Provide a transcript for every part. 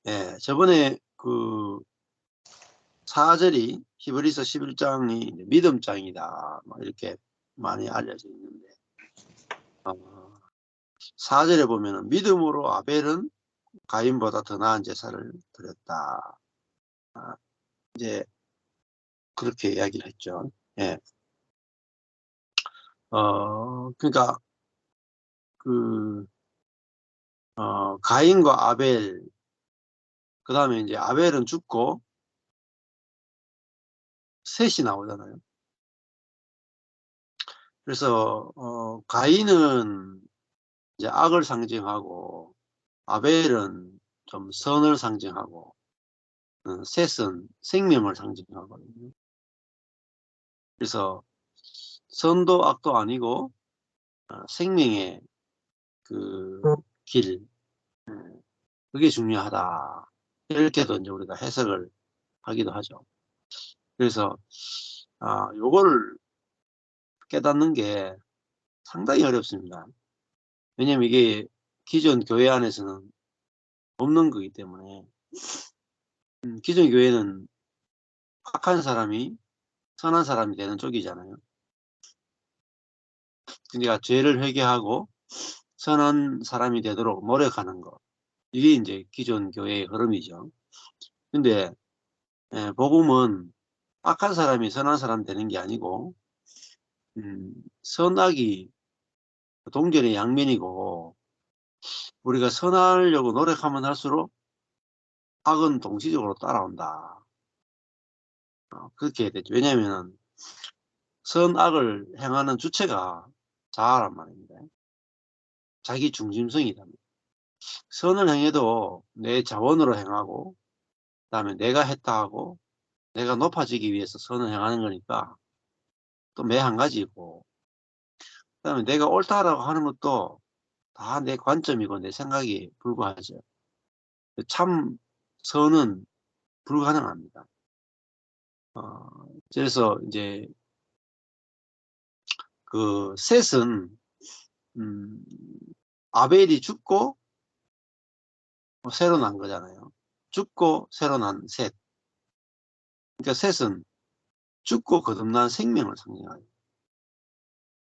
예, 저번에 그 4절이 히브리서 11장이 믿음장이다. 막 이렇게 많이 알려져 있는데, 4절에 보면은 믿음으로 아벨은 가인보다 더 나은 제사를 드렸다. 아, 이제 그렇게 이야기를 했죠. 예. 그러니까 그 가인과 아벨, 그 다음에 이제 아벨은 죽고 셋이 나오잖아요. 그래서 가인은 이제 악을 상징하고 아벨은 좀 선을 상징하고 셋은 생명을 상징하거든요. 그래서 선도 악도 아니고 생명의 그 길, 그게 중요하다. 이렇게도 이제 우리가 해석을 하기도 하죠. 그래서 요거를 깨닫는 게 상당히 어렵습니다. 왜냐면 이게 기존 교회 안에서는 없는 거기 때문에. 기존 교회는 악한 사람이 선한 사람이 되는 쪽이잖아요. 그러니까 죄를 회개하고 선한 사람이 되도록 노력하는 것. 이게 이제 기존 교회의 흐름이죠. 근데 복음은 악한 사람이 선한 사람 되는 게 아니고 선악이 동전의 양면이고, 우리가 선하려고 노력하면 할수록 악은 동시적으로 따라온다. 그렇게 해야 되죠. 왜냐하면 선악을 행하는 주체가 자아란 말입니다. 자기 중심성이다. 선을 행해도 내 자원으로 행하고, 그다음에 내가 했다 하고 내가 높아지기 위해서 선을 행하는 거니까 또 매 한 가지고, 그다음에 내가 옳다라고 하는 것도 다 내 관점이고 내 생각이 불과하죠. 참 선은 불가능합니다. 그래서 이제 그 셋은 음, 아벨이 죽고 새로 난 거잖아요. 죽고 새로 난 셋. 그러니까 셋은 죽고 거듭난 생명을 상징하죠.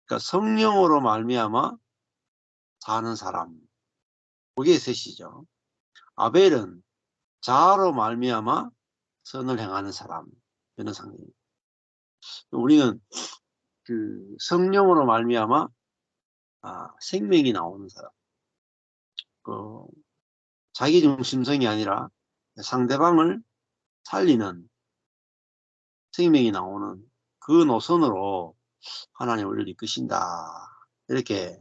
그러니까 성령으로 말미암아 사는 사람. 그게 셋이죠. 아벨은 자아로 말미암아 선을 행하는 사람. 이런 상징입니다. 우리는 그 성령으로 말미암아 생명이 나오는 사람. 그 자기 중심성이 아니라 상대방을 살리는 생명이 나오는 그 노선으로 하나님 우리를 이끄신다. 이렇게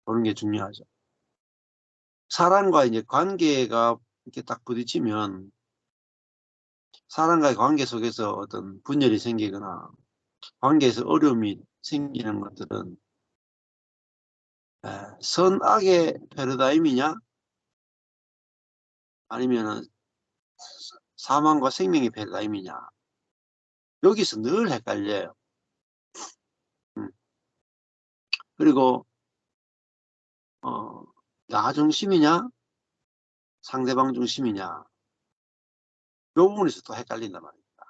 보는 게 중요하죠. 사람과 이제 관계가 이렇게 딱 부딪히면 사람과의 관계 속에서 어떤 분열이 생기거나 관계에서 어려움이 생기는 것들은 선악의 패러다임이냐 아니면 사망과 생명의 패러다임이냐, 여기서 늘 헷갈려요. 그리고 나 중심이냐 상대방 중심이냐, 요 부분에서 또 헷갈린단 말입니다.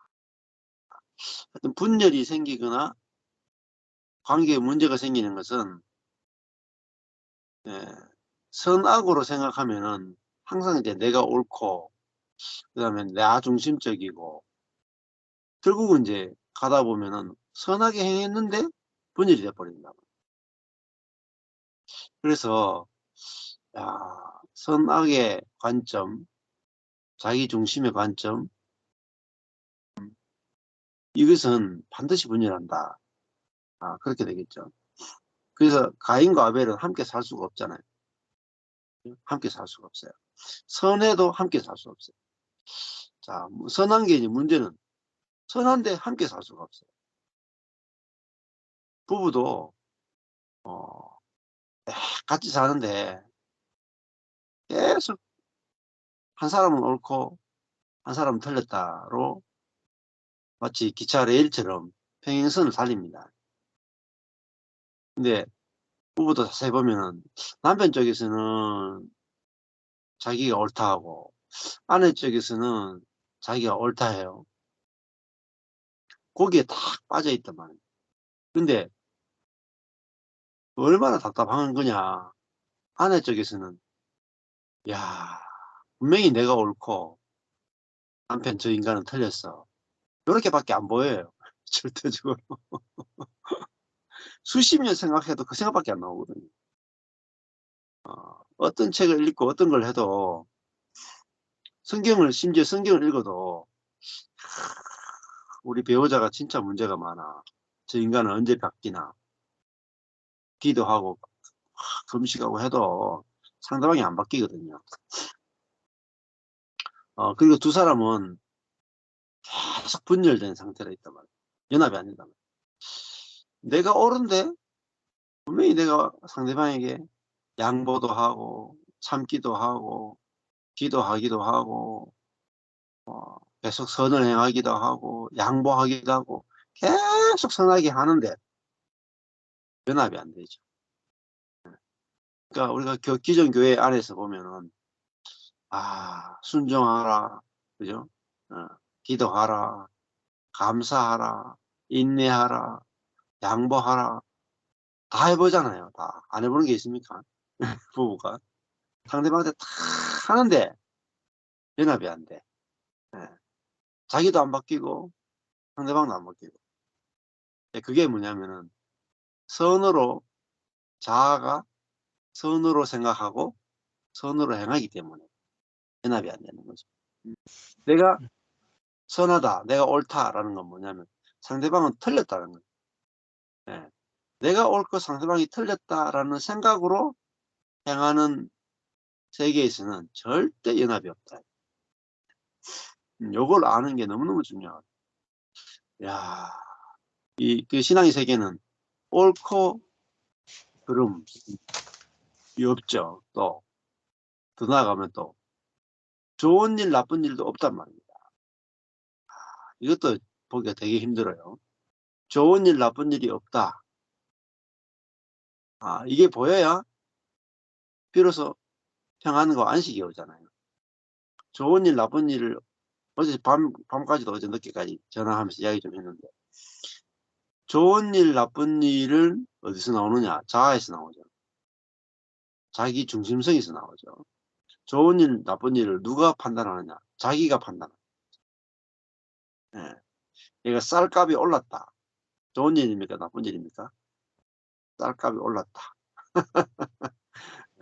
하여튼 분열이 생기거나 관계에 문제가 생기는 것은 선악으로 생각하면은 항상 이제 내가 옳고 그다음에 나 중심적이고, 결국은 이제 가다 보면은 선하게 행했는데 분열이 돼버린다. 그래서 선악의 관점, 자기 중심의 관점, 이것은 반드시 분열한다. 그렇게 되겠죠. 그래서 가인과 아벨은 함께 살 수가 없잖아요. 함께 살 수가 없어요. 선해도 함께 살 수 없어요. 자, 선한 게 이제 문제는 선한데 함께 살 수가 없어요. 부부도 같이 사는데 계속 한 사람은 옳고 한 사람은 틀렸다로 마치 기차 레일처럼 평행선을 달립니다. 근데 부부도 자세히 보면은 남편 쪽에서는 자기가 옳다 하고 아내 쪽에서는 자기가 옳다 해요. 거기에 딱 빠져있단 말이에요. 근데 얼마나 답답한 거냐. 아내 쪽에서는 야, 분명히 내가 옳고 남편 저 인간은 틀렸어. 이렇게밖에 안 보여요. 절대적으로. 수십 년 생각해도 그 생각밖에 안 나오거든요. 어떤 책을 읽고 어떤 걸 해도 심지어 성경을 읽어도 우리 배우자가 진짜 문제가 많아. 저 인간은 언제 바뀌나. 기도하고 금식하고 해도 상대방이 안 바뀌거든요. 그리고 두 사람은 계속 분열된 상태로 있단 말이에요. 연합이 안 된단 말이에요. 내가 옳은데 분명히 내가 상대방에게 양보도 하고 참기도 하고 기도하기도 하고 계속 선을 행하기도 하고 양보하기도 하고 계속 선하게 하는데 연합이 안 되죠. 그러니까 우리가 기존 교회 안에서 보면은 순종하라, 그죠? 기도하라, 감사하라, 인내하라, 양보하라 다 해보잖아요. 다 안 해보는 게 있습니까? 부부가 상대방한테 다 하는데 연합이 안 돼. 예. 자기도 안 바뀌고 상대방도 안 바뀌고. 그게 뭐냐면은 선으로 자아가 선으로 생각하고 선으로 행하기 때문에 연합이 안 되는 거죠. 내가 선하다, 내가 옳다라는 건 뭐냐면 상대방은 틀렸다는 거예요. 예. 내가 옳고 상대방이 틀렸다라는 생각으로 행하는 세계에서는 절대 연합이 없다. 요걸 아는 게 너무너무 중요하다. 야, 그 신앙의 세계는 옳고 그름이 없죠. 또 더 나아가면 또 좋은 일 나쁜 일도 없단 말입니다. 이것도 보기가 되게 힘들어요. 좋은 일 나쁜 일이 없다. 이게 보여야 비로소 평안과 안식이 오잖아요. 좋은 일 나쁜 일을 어제 밤까지도 어제 늦게까지 전화하면서 이야기 좀 했는데 좋은 일 나쁜 일은 어디서 나오느냐? 자아에서 나오죠. 자기 중심성에서 나오죠. 좋은 일 나쁜 일을 누가 판단하느냐? 자기가 판단합니다. 예. 얘가 쌀값이 올랐다. 좋은 일입니까? 나쁜 일입니까? 쌀값이 올랐다.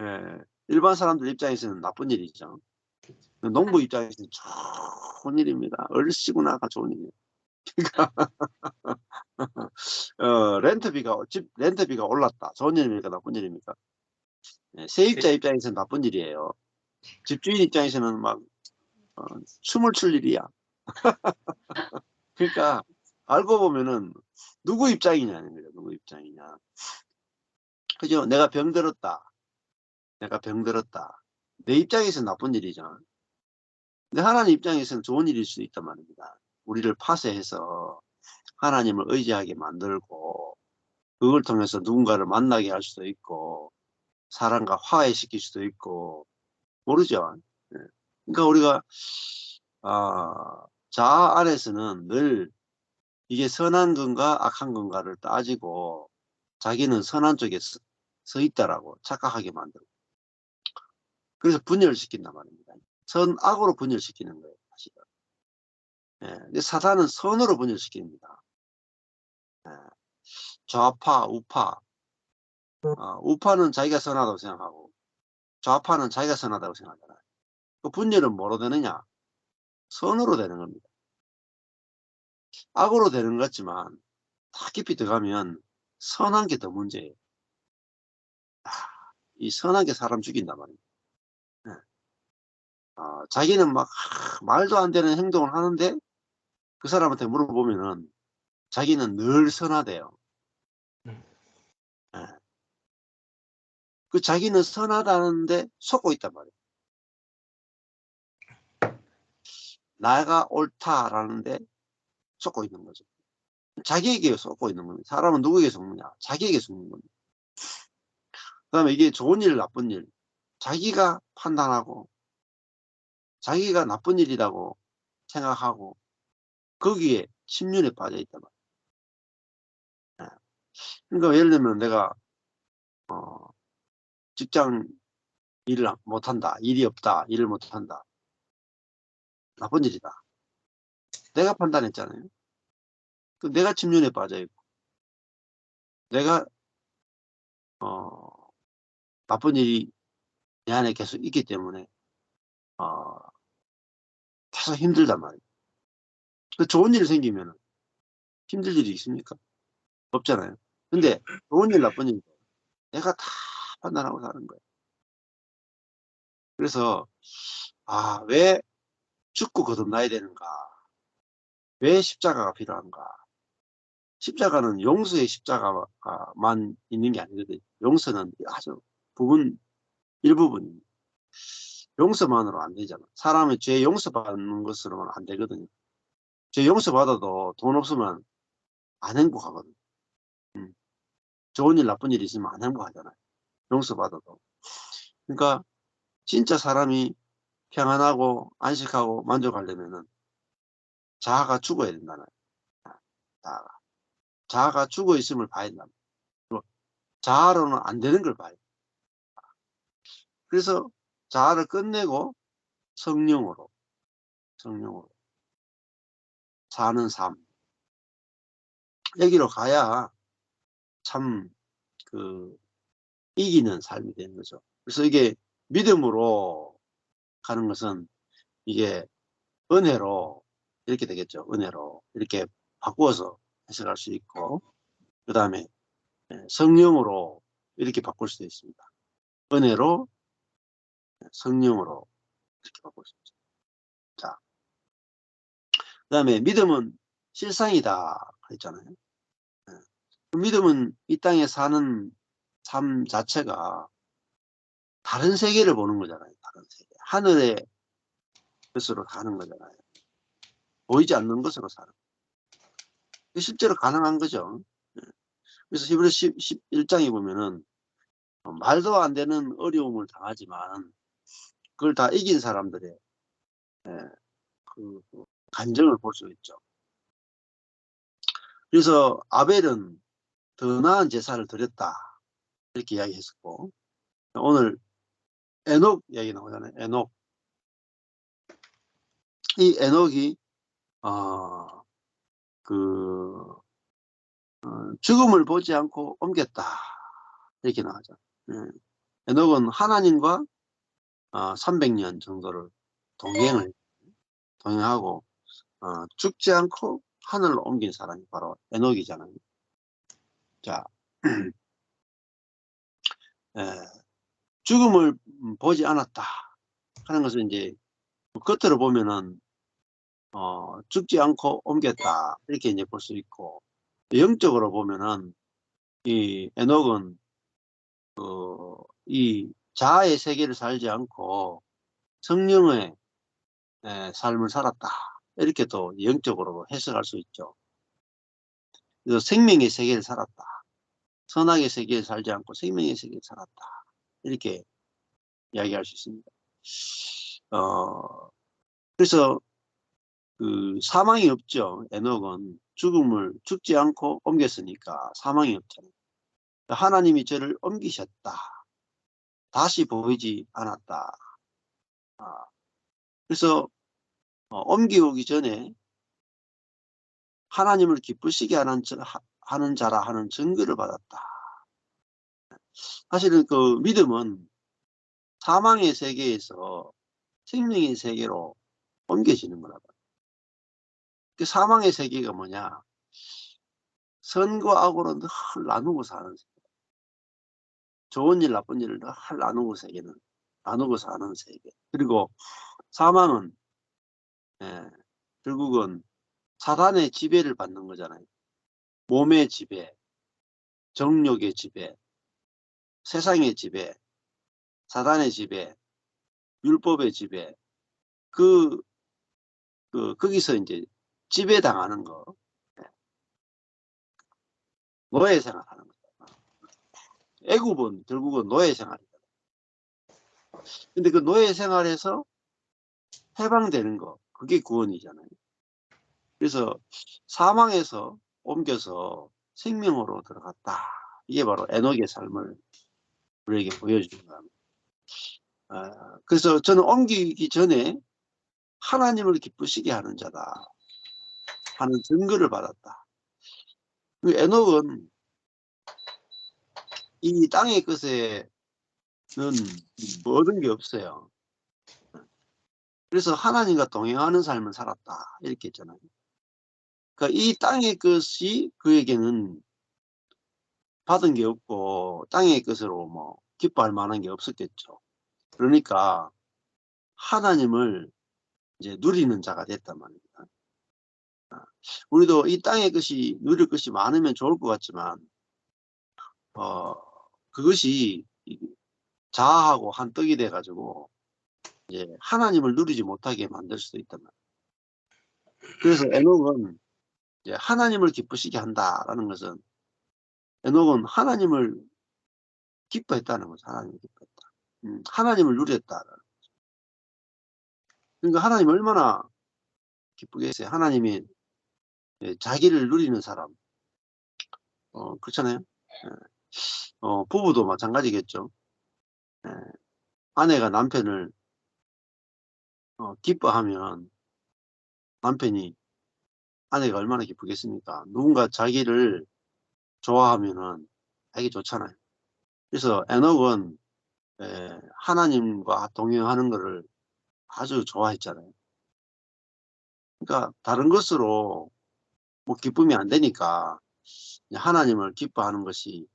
예. 일반 사람들 입장에서는 나쁜 일이죠. 농부 입장에서는 좋은 일입니다. 얼씨구나가 좋은 일이에요. 집 렌트비가 올랐다. 좋은 일입니까? 나쁜 일입니까? 예, 세입자 입장에서는 나쁜 일이에요. 집주인 입장에서는 막 춤을 출 일이야. 그러니까 알고 보면은 누구 입장이냐는 거예요. 누구 입장이냐. 그죠? 내가 병들었다. 내가 병들었다. 내 입장에서는 나쁜 일이죠. 근데 하나님 입장에서는 좋은 일일 수도 있단 말입니다. 우리를 파쇄해서 하나님을 의지하게 만들고 그걸 통해서 누군가를 만나게 할 수도 있고 사람과 화해시킬 수도 있고 모르죠. 예. 그러니까 우리가 자아 안에서는 늘 이게 선한 건가 악한 건가를 따지고 자기는 선한 쪽에 서 있다라고 착각하게 만들고 그래서 분열시킨단 말입니다. 선악으로 분열시키는 거예요. 사실은. 예. 근데 사단은 선으로 분열시킵니다. 예. 좌파, 우파. 우파는 자기가 선하다고 생각하고 좌파는 자기가 선하다고 생각하잖아요. 그 분열은 뭐로 되느냐? 선으로 되는 겁니다. 악으로 되는 것 같지만 다 깊이 들어가면 선한 게 더 문제예요. 이 선한 게 사람 죽인단 말입니다. 네. 자기는 막 말도 안 되는 행동을 하는데 그 사람한테 물어보면은 자기는 늘 선하대요. 네. 그 자기는 선하다는데 속고 있단 말이에요. 나가 옳다라는데 속고 있는 거죠. 자기에게 속고 있는 겁니다. 사람은 누구에게 속느냐? 자기에게 속는 겁니다. 그 다음에 이게 좋은 일, 나쁜 일. 자기가 판단하고 자기가 나쁜 일이라고 생각하고 거기에 침륜에 빠져 있단 말이에요. 그러니까 예를 들면 내가 직장 일을 못한다, 일이 없다, 일을 못한다, 나쁜 일이다. 내가 판단했잖아요. 내가 침륜에 빠져 있고 내가 나쁜 일이 내 안에 계속 있기 때문에 계속 힘들단 말이에요. 좋은 일이 생기면 힘들 일이 있습니까? 없잖아요. 근데 좋은 일, 나쁜 일 내가 다 판단하고 사는 거예요. 그래서 왜 죽고 거듭나야 되는가? 왜 십자가가 필요한가? 십자가는 용서의 십자가만 있는 게 아니거든요. 용서는 아주 일부분입니다. 용서만으로 안 되잖아. 사람의 죄 용서받는 것으로는 안 되거든요. 죄 용서받아도 돈 없으면 안 행복하거든요. 좋은 일, 나쁜 일 있으면 안 행복하잖아요. 용서받아도. 그러니까 진짜 사람이 평안하고 안식하고 만족하려면은 자아가 죽어야 된다는 거예요. 자아가 죽어 있음을 봐야 된다. 자아로는 안 되는 걸 봐요. 그래서 자아를 끝내고 성령으로 사는 삶. 여기로 가야 참 이기는 삶이 되는 거죠. 그래서 이게 믿음으로 가는 것은 이게 은혜로 이렇게 되겠죠. 은혜로 이렇게 바꾸어서 해석할 수 있고, 그 다음에 성령으로 이렇게 바꿀 수도 있습니다. 은혜로 성령으로 이렇게 바꿀 수 있죠. 자, 그 다음에 믿음은 실상이다 했잖아요. 믿음은 이 땅에 사는 삶 자체가 다른 세계를 보는 거잖아요. 다른 세계. 하늘의 것으로 가는 거잖아요. 보이지 않는 것으로 사는 거예요. 실제로 가능한 거죠. 그래서 히브리서 11장에 보면은 말도 안 되는 어려움을 당하지만 그걸 다 이긴 사람들의 그 간증을 볼 수 있죠. 그래서 아벨은 더 나은 제사를 드렸다 이렇게 이야기했었고, 오늘 에녹 이야기 나오잖아요. 이 에녹이 죽음을 보지 않고 옮겼다 이렇게 나오죠. 에녹은 하나님과 300년 정도를 동행하고 죽지 않고 하늘로 옮긴 사람이 바로 에녹이잖아요. 자, 죽음을 보지 않았다 하는 것은 이제 겉으로 보면은 죽지 않고 옮겼다 이렇게 이제 볼 수 있고, 영적으로 보면은 이 에녹은 이 자아의 세계를 살지 않고 성령의 삶을 살았다 이렇게 또 영적으로 해석할 수 있죠. 그래서 생명의 세계를 살았다, 선악의 세계에 살지 않고 생명의 세계에 살았다 이렇게 이야기할 수 있습니다. 그래서 사망이 없죠. 에녹은 죽지 않고 옮겼으니까 사망이 없잖아요. 하나님이 저를 옮기셨다, 다시 보이지 않았다. 그래서 옮기오기 전에 하나님을 기쁘시게 하는 자라 하는 증거를 받았다. 사실은 그 믿음은 사망의 세계에서 생명의 세계로 옮겨지는 거라고. 그 사망의 세계가 뭐냐? 선과 악으로 늘 나누고 사는 세계. 좋은 일, 나쁜 일을 늘 나누고 사는 세계. 그리고 사망은 결국은 사단의 지배를 받는 거잖아요. 몸의 지배, 정욕의 지배, 세상의 지배, 사단의 지배, 율법의 지배, 거기서 이제 지배당하는 거, 노예 생활하는 거죠. 애굽은 결국은 노예 생활이거든요. 근데 그 노예 생활에서 해방되는 거, 그게 구원이잖아요. 그래서 사망에서 옮겨서 생명으로 들어갔다. 이게 바로 에녹의 삶을 우리에게 보여주는 겁니다. 그래서 저는 옮기기 전에 하나님을 기쁘시게 하는 자다 하는 증거를 받았다. 에녹은 이 땅의 것에는 얻은 게 없어요. 그래서 하나님과 동행하는 삶을 살았다 이렇게 했잖아요. 그러니까 이 땅의 것이 그에게는 받은 게 없고 땅의 것으로 뭐 기뻐할 만한 게 없었겠죠. 그러니까 하나님을 이제 누리는 자가 됐단 말입니다. 우리도 이 땅의 것이 누릴 것이 많으면 좋을 것 같지만 그것이 자아하고 한떡이 돼가지고 이제 하나님을 누리지 못하게 만들 수도 있단 말이에요. 그래서 에녹은 이제 하나님을 기쁘시게 한다라는 것은 에녹은 하나님을 기뻐했다는 거죠. 하나님을 기뻐했다. 하나님을 누렸다. 그러니까 하나님 얼마나 기쁘겠어요. 하나님이 자기를 누리는 사람. 그렇잖아요. 부부도 마찬가지겠죠. 아내가 남편을 기뻐하면 남편이 아내가 얼마나 기쁘겠습니까? 누군가 자기를 좋아하면은 되게 좋잖아요. 그래서 에녹은 하나님과 동행하는 것을 아주 좋아했잖아요. 그러니까 다른 것으로 뭐 기쁨이 안 되니까 하나님을 기뻐하는 것이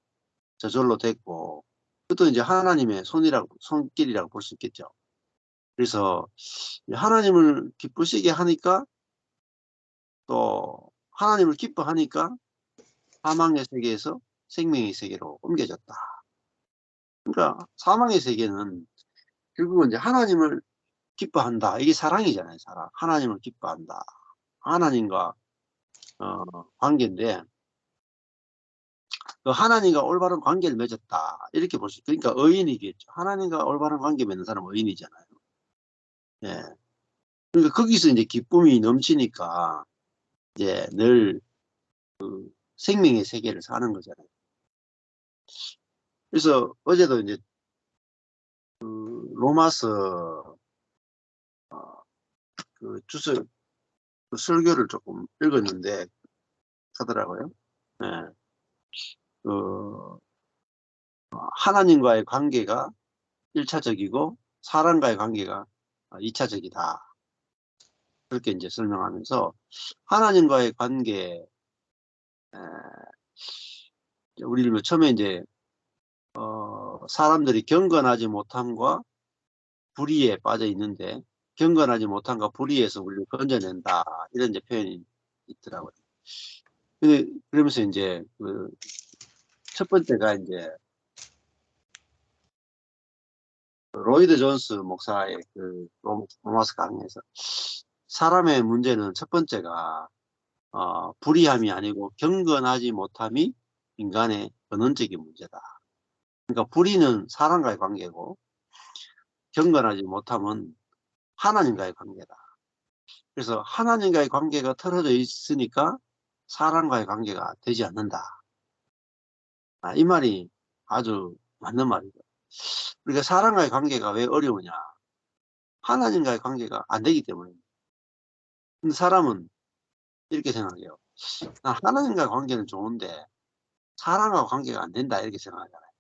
저절로 됐고, 그것도 이제 하나님의 손길이라고 볼 수 있겠죠. 그래서 하나님을 기쁘시게 하니까 또 하나님을 기뻐하니까 사망의 세계에서 생명의 세계로 옮겨졌다. 그러니까 사망의 세계는 결국은 이제 하나님을 기뻐한다. 이게 사랑이잖아요. 사랑. 하나님을 기뻐한다. 하나님과 관계인데 그 하나님과 올바른 관계를 맺었다. 이렇게 볼 수 있어요. 그러니까 의인이겠죠. 하나님과 올바른 관계 맺는 사람은 의인이잖아요. 예. 그러니까 거기서 이제 기쁨이 넘치니까 이제 늘 생명의 세계를 사는 거잖아요. 그래서 어제도 이제 로마서 그 설교를 조금 읽었는데 하더라고요. 예. 그 하나님과의 관계가 1차적이고 사람과의 관계가 2차적이다. 그렇게 이제 설명하면서 하나님과의 관계, 우리를 뭐 처음에 이제 사람들이 경건하지 못함과 불의에 빠져 있는데 경건하지 못함과 불의에서 우리를 건져낸다 이런 이제 표현이 있더라고요. 그러면서 이제 그 첫 번째가 이제 로이드 존스 목사의 그 로마서 강의에서 사람의 문제는 첫 번째가 불의함이 아니고 경건하지 못함이 인간의 근원적인 문제다. 그러니까 불의는 사람과의 관계고 경건하지 못함은 하나님과의 관계다. 그래서 하나님과의 관계가 틀어져 있으니까 사람과의 관계가 되지 않는다. 이 말이 아주 맞는 말이죠. 우리가 사람과의 관계가 왜 어려우냐? 하나님과의 관계가 안 되기 때문입니다. 근데 사람은 이렇게 생각해요. 하나님과의 관계는 좋은데 사람과 관계가 안 된다 이렇게 생각하잖아요.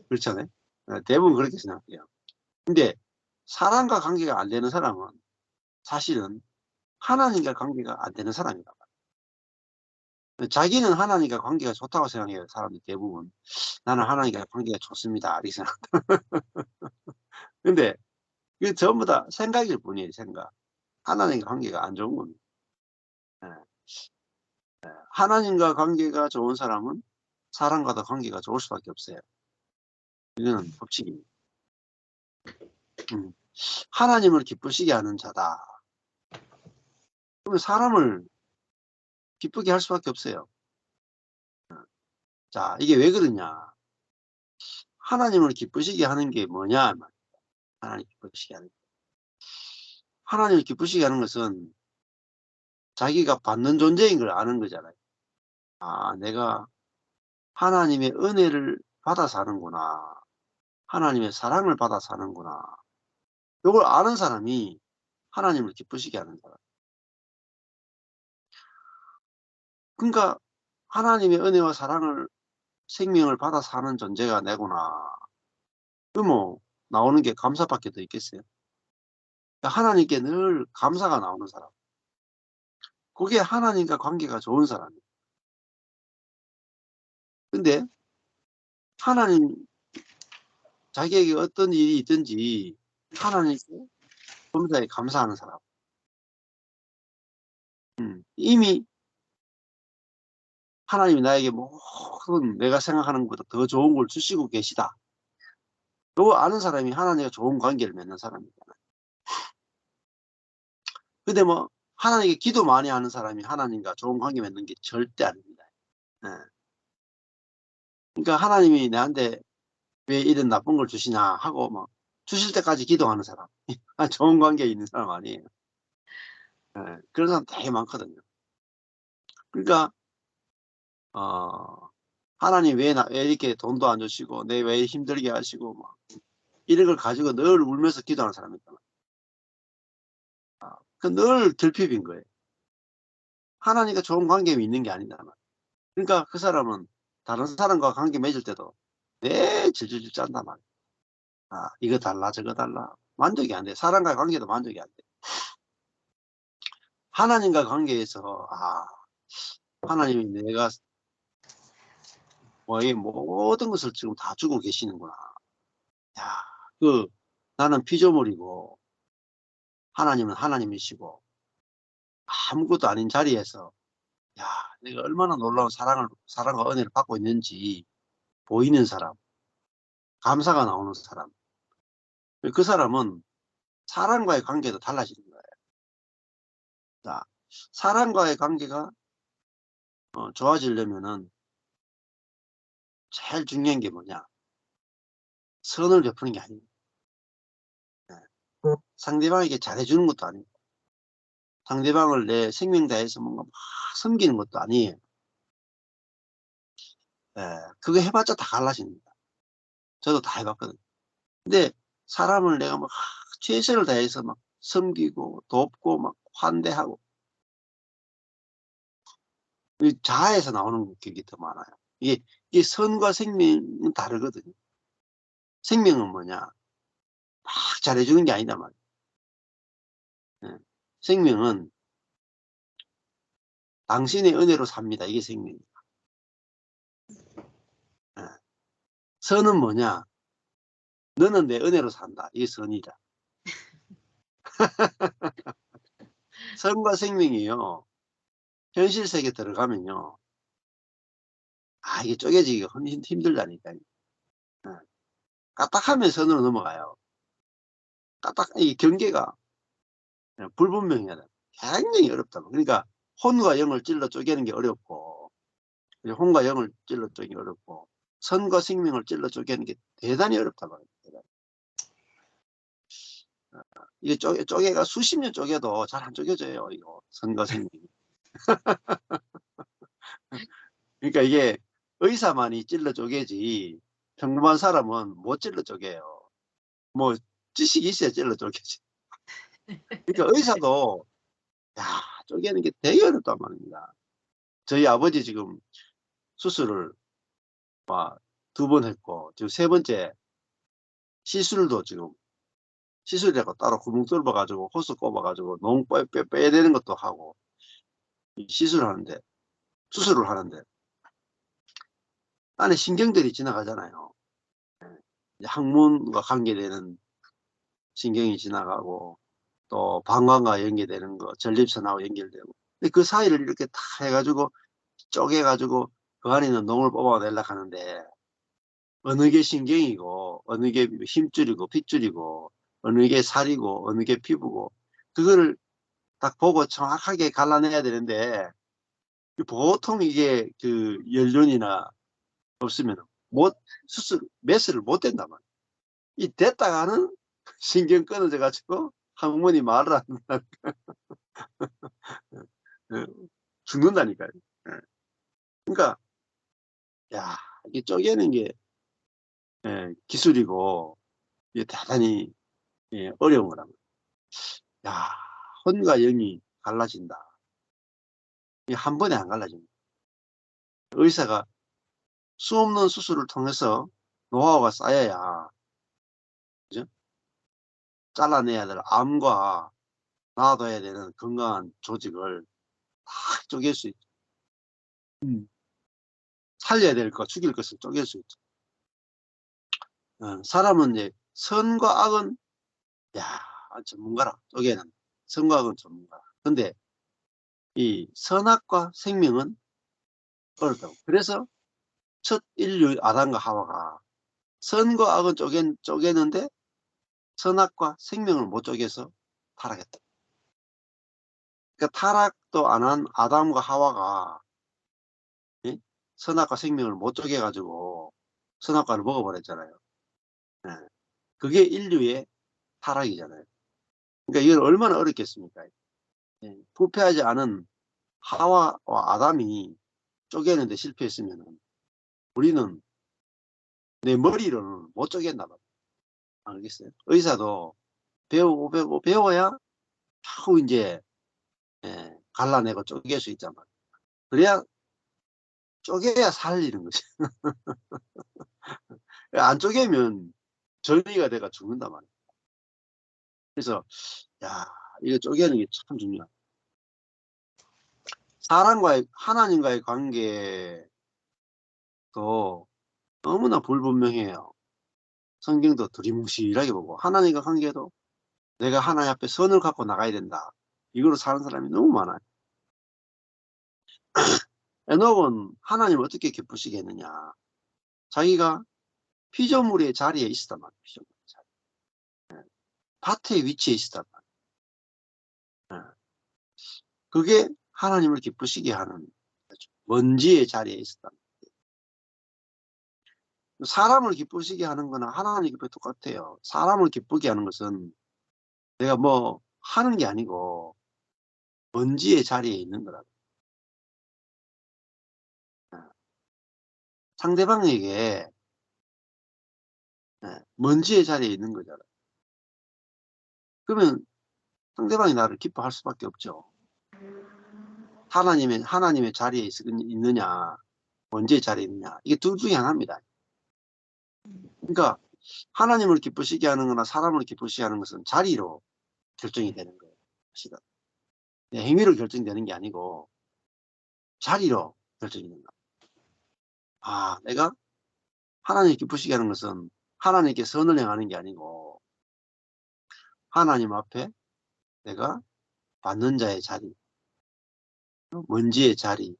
그렇잖아요. 대부분 그렇게 생각해요. 근데 사람과 관계가 안 되는 사람은 사실은 하나님과 관계가 안 되는 사람이다. 자기는 하나님과 관계가 좋다고 생각해요. 사람들 대부분. 나는 하나님과 관계가 좋습니다. 이렇게 생각. 근데 이게 전부 다 생각일 뿐이에요. 생각. 하나님과 관계가 안 좋은 겁니다. 예. 하나님과 관계가 좋은 사람은 사람과도 관계가 좋을 수밖에 없어요. 이거는 법칙입니다. 하나님을 기쁘시게 하는 자다. 그러면 사람을 기쁘게 할 수밖에 없어요. 자, 이게 왜 그러냐? 하나님을 기쁘시게 하는 게 뭐냐? 하나님 기쁘시게 하는 게. 하나님을 기쁘시게 하는 것은 자기가 받는 존재인 걸 아는 거잖아요. 아, 내가 하나님의 은혜를 받아 사는구나. 하나님의 사랑을 받아 사는구나. 이걸 아는 사람이 하나님을 기쁘시게 하는 사람. 그러니까 하나님의 은혜와 사랑을, 생명을 받아 사는 존재가 내구나. 그 뭐 나오는 게 감사밖에 더 있겠어요? 그러니까 하나님께 늘 감사가 나오는 사람. 그게 하나님과 관계가 좋은 사람이에요. 근데 하나님, 자기에게 어떤 일이 있든지 하나님께 범사에 감사하는 사람. 이미 하나님이 나에게 모든 내가 생각하는 것보다 더 좋은 걸 주시고 계시다. 이거 아는 사람이 하나님과 좋은 관계를 맺는 사람이잖아요. 근데 뭐 하나님께 기도 많이 하는 사람이 하나님과 좋은 관계 맺는 게 절대 아닙니다. 예. 그러니까 하나님이 나한테 왜 이런 나쁜 걸 주시냐 하고 뭐 주실 때까지 기도하는 사람. 좋은 관계에 있는 사람 아니에요. 예. 그런 사람 되게 많거든요. 그러니까 하나님 왜 이렇게 돈도 안 주시고 내 왜 힘들게 하시고 막 이런 걸 가지고 늘 울면서 기도하는 사람이 있잖아. 그 늘 결핍인 거예요. 하나님과 좋은 관계에 있는 게 아니다. 그러니까 그 사람은 다른 사람과 관계 맺을 때도 내 질질질 짠단 말이야. 이거 달라 저거 달라. 만족이 안 돼. 사람과의 관계도 만족이 안 돼. 하나님과 관계에서 하나님이 내가 이 모든 것을 지금 다 주고 계시는구나. 야, 나는 피조물이고 하나님은 하나님이시고 아무것도 아닌 자리에서 야, 내가 얼마나 놀라운 사랑과 은혜를 받고 있는지 보이는 사람, 감사가 나오는 사람. 그 사람은 사람과의 관계도 달라지는 거예요. 자, 사람과의 관계가 좋아지려면은 제일 중요한 게 뭐냐? 선을 베푸는 게 아닙니다. 네. 상대방에게 잘해주는 것도 아니고, 상대방을 내 생명 다해서 뭔가 막 섬기는 것도 아니에요. 네. 그거 해봤자 다 갈라집니다. 저도 다 해봤거든요. 근데 사람을 내가 막 최선을 다해서 막 섬기고 돕고 막 환대하고, 자아에서 나오는 격이 더 많아요. 이게 선과 생명은 다르거든요. 생명은 뭐냐? 막 잘해주는 게 아니다 말이에요. 네. 생명은 당신의 은혜로 삽니다. 이게 생명이에요. 네. 선은 뭐냐? 너는 내 은혜로 산다. 이게 선이다. 선과 생명이요. 현실 세계 들어가면요. 이게 쪼개지기가 힘들다니까요. 네. 까딱하면 선으로 넘어가요. 이 경계가 불분명해야 돼. 굉장히 어렵다. 그러니까 혼과 영을 찔러 쪼개는 게 어렵고, 혼과 영을 찔러 쪼개는 게 어렵고, 선과 생명을 찔러 쪼개는 게 대단히 어렵다 말이에요. 이게 쪼개가 수십 년 쪼개도 잘 안 쪼개져요. 이거 선과 생명이. 그러니까 이게 의사만이 찔러 쪼개지 평범한 사람은 못 찔러 쪼개요. 뭐 지식이 있어야 찔러 쪼개지. 그러니까 의사도 쪼개는 게 되게 어렵단 말입니다. 저희 아버지 지금 수술을 2번 했고 지금 3번째 시술도 지금 시술이라고 따로 구멍 뚫어 가지고 호스 꼽아 가지고 농 빼야 되는 것도 하고 수술을 하는데 안에 신경들이 지나가잖아요. 항문과 관계되는 신경이 지나가고 또 방광과 연계되는 거, 전립선하고 연결되고. 근데 그 사이를 이렇게 다 해가지고 쪼개가지고 그 안에 있는 농을 뽑아내려고 하는데 어느 게 신경이고 어느 게 힘줄이고 핏줄이고 어느 게 살이고 어느 게 피부고 그거를 딱 보고 정확하게 갈라내야 되는데 보통 이게 그 연륜이나 없으면 수술 메스를 못 된단 말이야. 이 됐다가는 신경 끊어져 가지고 학문이 말을 안 한다. 죽는다니까요. 예. 그러니까 야, 이게 쪼개는 게 기술이고 이게 대단히 어려운 거란 말이에요. 야, 혼과 영이 갈라진다. 이게 한 번에 안 갈라집니다. 의사가 수없는 수술을 통해서 노하우가 쌓여야, 그죠? 잘라내야 될 암과 놔둬야 되는 건강한 조직을 다 쪼갤 수 있죠. 살려야 될 거, 죽일 것을 쪼갤 수 있죠. 사람은 이제 선과 악은, 야, 전문가라. 쪼개는. 선과 악은 전문가라. 근데 이 선악과 생명은 어렵다고. 그래서 첫 인류 아담과 하와가 선과 악은 쪼개는데 선악과 생명을 못 쪼개서 타락했다. 그러니까 타락도 안 한 아담과 하와가 선악과 생명을 못 쪼개가지고 선악과를 먹어버렸잖아요. 예. 그게 인류의 타락이잖아요. 그러니까 이건 얼마나 어렵겠습니까? 부패하지 않은 하와와 아담이 쪼개는데 실패했으면 우리는 내 머리로는 못 쪼갰나 봐요. 알겠어요? 의사도 배우고 배워야 겨우 이제 갈라내고 쪼갤 수 있단 말이에요. 그래야 쪼개야 살리는 거지. 안 쪼개면 전이가 돼가 죽는단 말이에요. 그래서 야, 이거 쪼개는 게 참 중요하다. 사람과의 하나님과의 관계도 너무나 불분명해요. 성경도 두리뭉실하게 보고 하나님과 관계도 내가 하나님 앞에 선을 갖고 나가야 된다. 이거로 사는 사람이 너무 많아요. 에녹은 하나님을 어떻게 기쁘시게 했느냐. 자기가 피조물의 자리에 있었단 말이에요. 피조물의 자리. 밭의 위치에 있었단 말이에요. 그게 하나님을 기쁘시게 하는 거죠. 먼지의 자리에 있었단 말이에요. 사람을 기쁘시게 하는 거나 하나님을 기쁘게 똑같아요. 사람을 기쁘게 하는 것은 내가 뭐 하는 게 아니고 먼지의 자리에 있는 거라고. 상대방에게 먼지의 자리에 있는 거잖아요. 그러면 상대방이 나를 기뻐할 수밖에 없죠. 하나님의 자리에 있느냐, 먼지의 자리에 있느냐. 이게 둘 중에 하나입니다. 그러니까 하나님을 기쁘시게 하는 거나 사람을 기쁘시게 하는 것은 자리로 결정이 되는 거예요. 사실은. 행위로 결정되는 게 아니고 자리로 결정이 된다. 아, 내가 하나님을 기쁘시게 하는 것은 하나님께 선을 행하는 게 아니고 하나님 앞에 내가 받는 자의 자리, 먼지의 자리,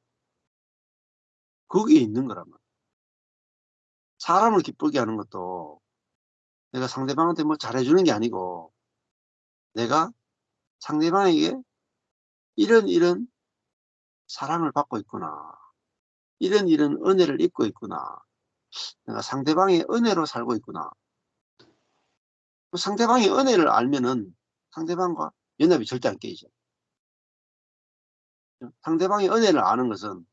거기에 있는 거란 말이야. 사람을 기쁘게 하는 것도 내가 상대방한테 뭐 잘해주는 게 아니고 내가 상대방에게 이런 사랑을 받고 있구나. 이런 은혜를 입고 있구나. 내가 상대방의 은혜로 살고 있구나. 상대방의 은혜를 알면은 상대방과 연합이 절대 안 깨지죠. 상대방의 은혜를 아는 것은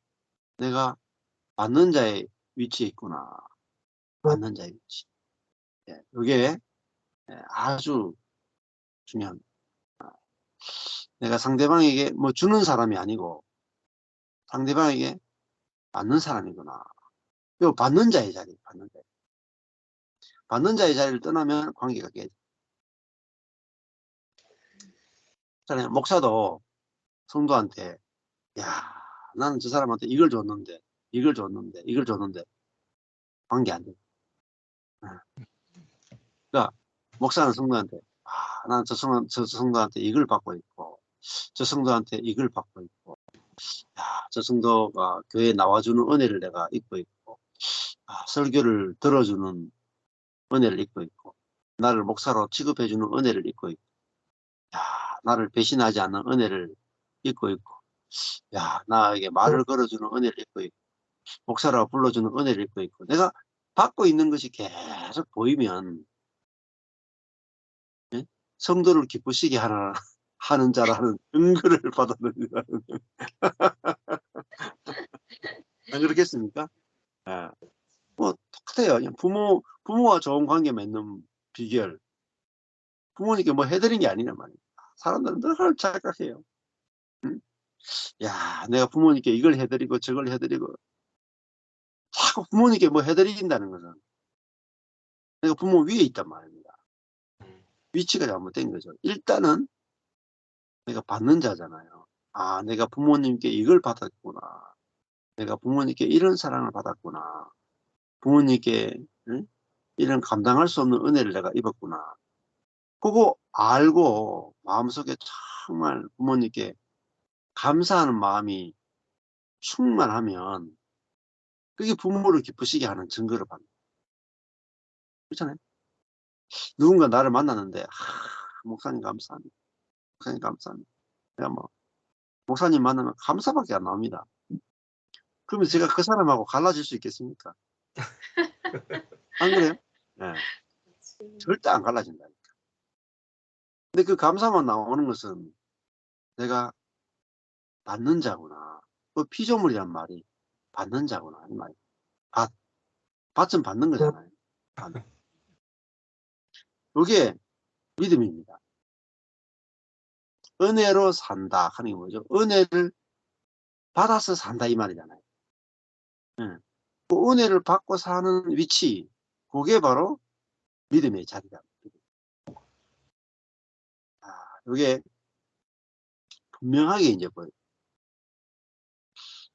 내가 받는 자의 위치에 있구나. 받는 자의 위치. 이게 아주 중요한. 내가 상대방에게 뭐 주는 사람이 아니고 상대방에게 받는 사람이구나. 이 받는 자의 자리, 받는 자. 받는 자의 자리를 떠나면 관계가 깨져. 목사도 성도한테, 야, 나는 저 사람한테 이걸 줬는데, 이걸 줬는데, 관계 안 돼. 그러니까, 목사는 성도한테, 나는 저 성도한테 이걸 받고 있고, 저 성도한테 이걸 받고 있고, 야, 저 성도가 교회에 나와주는 은혜를 내가 입고 있고, 설교를 들어주는 은혜를 입고 있고, 나를 목사로 취급해주는 은혜를 입고 있고, 야, 나를 배신하지 않는 은혜를 입고 있고, 야, 나에게 말을 걸어주는 은혜를 입고 있고, 목사라고 불러주는 은혜를 입고 있고, 내가 받고 있는 것이 계속 보이면, 예? 성도를 기쁘시게 하는 자라는 증거를 받아들이라는. 안 그렇겠습니까? 예. 뭐 똑같아요. 그냥 부모와 좋은 관계 맺는 비결. 부모님께 뭐 해드린 게 아니란 말이에요. 사람들은 늘 착각해요. 응? 야, 내가 부모님께 이걸 해드리고 저걸 해드리고 자꾸 부모님께 뭐 해드린다는 것은 내가 부모 위에 있단 말입니다. 위치가 잘못된 거죠. 일단은 내가 받는 자잖아요. 아, 내가 부모님께 이걸 받았구나. 내가 부모님께 이런 사랑을 받았구나. 부모님께 응? 이런 감당할 수 없는 은혜를 내가 입었구나. 그거 알고 마음속에 정말 부모님께 감사하는 마음이 충만하면 그게 부모를 기쁘시게 하는 증거를 받는 거예요. 그렇잖아요. 누군가 나를 만났는데 목사님 감사합니다. 목사님 감사합니다. 내가 뭐 목사님 만나면 감사밖에 안 나옵니다. 그러면 제가 그 사람하고 갈라질 수 있겠습니까? 안 그래요? 네. 절대 안 갈라진다니까. 근데 그 감사만 나오는 것은 내가 받는 자구나. 그 피조물이란 말이 받는 자구나. 이 말이에요. 받은 받는 거잖아요. 이게 믿음입니다. 은혜로 산다 하는 게 뭐죠? 은혜를 받아서 산다 이 말이잖아요. 네. 그 은혜를 받고 사는 위치, 그게 바로 믿음의 자리다. 이게 분명하게 이제 보여요.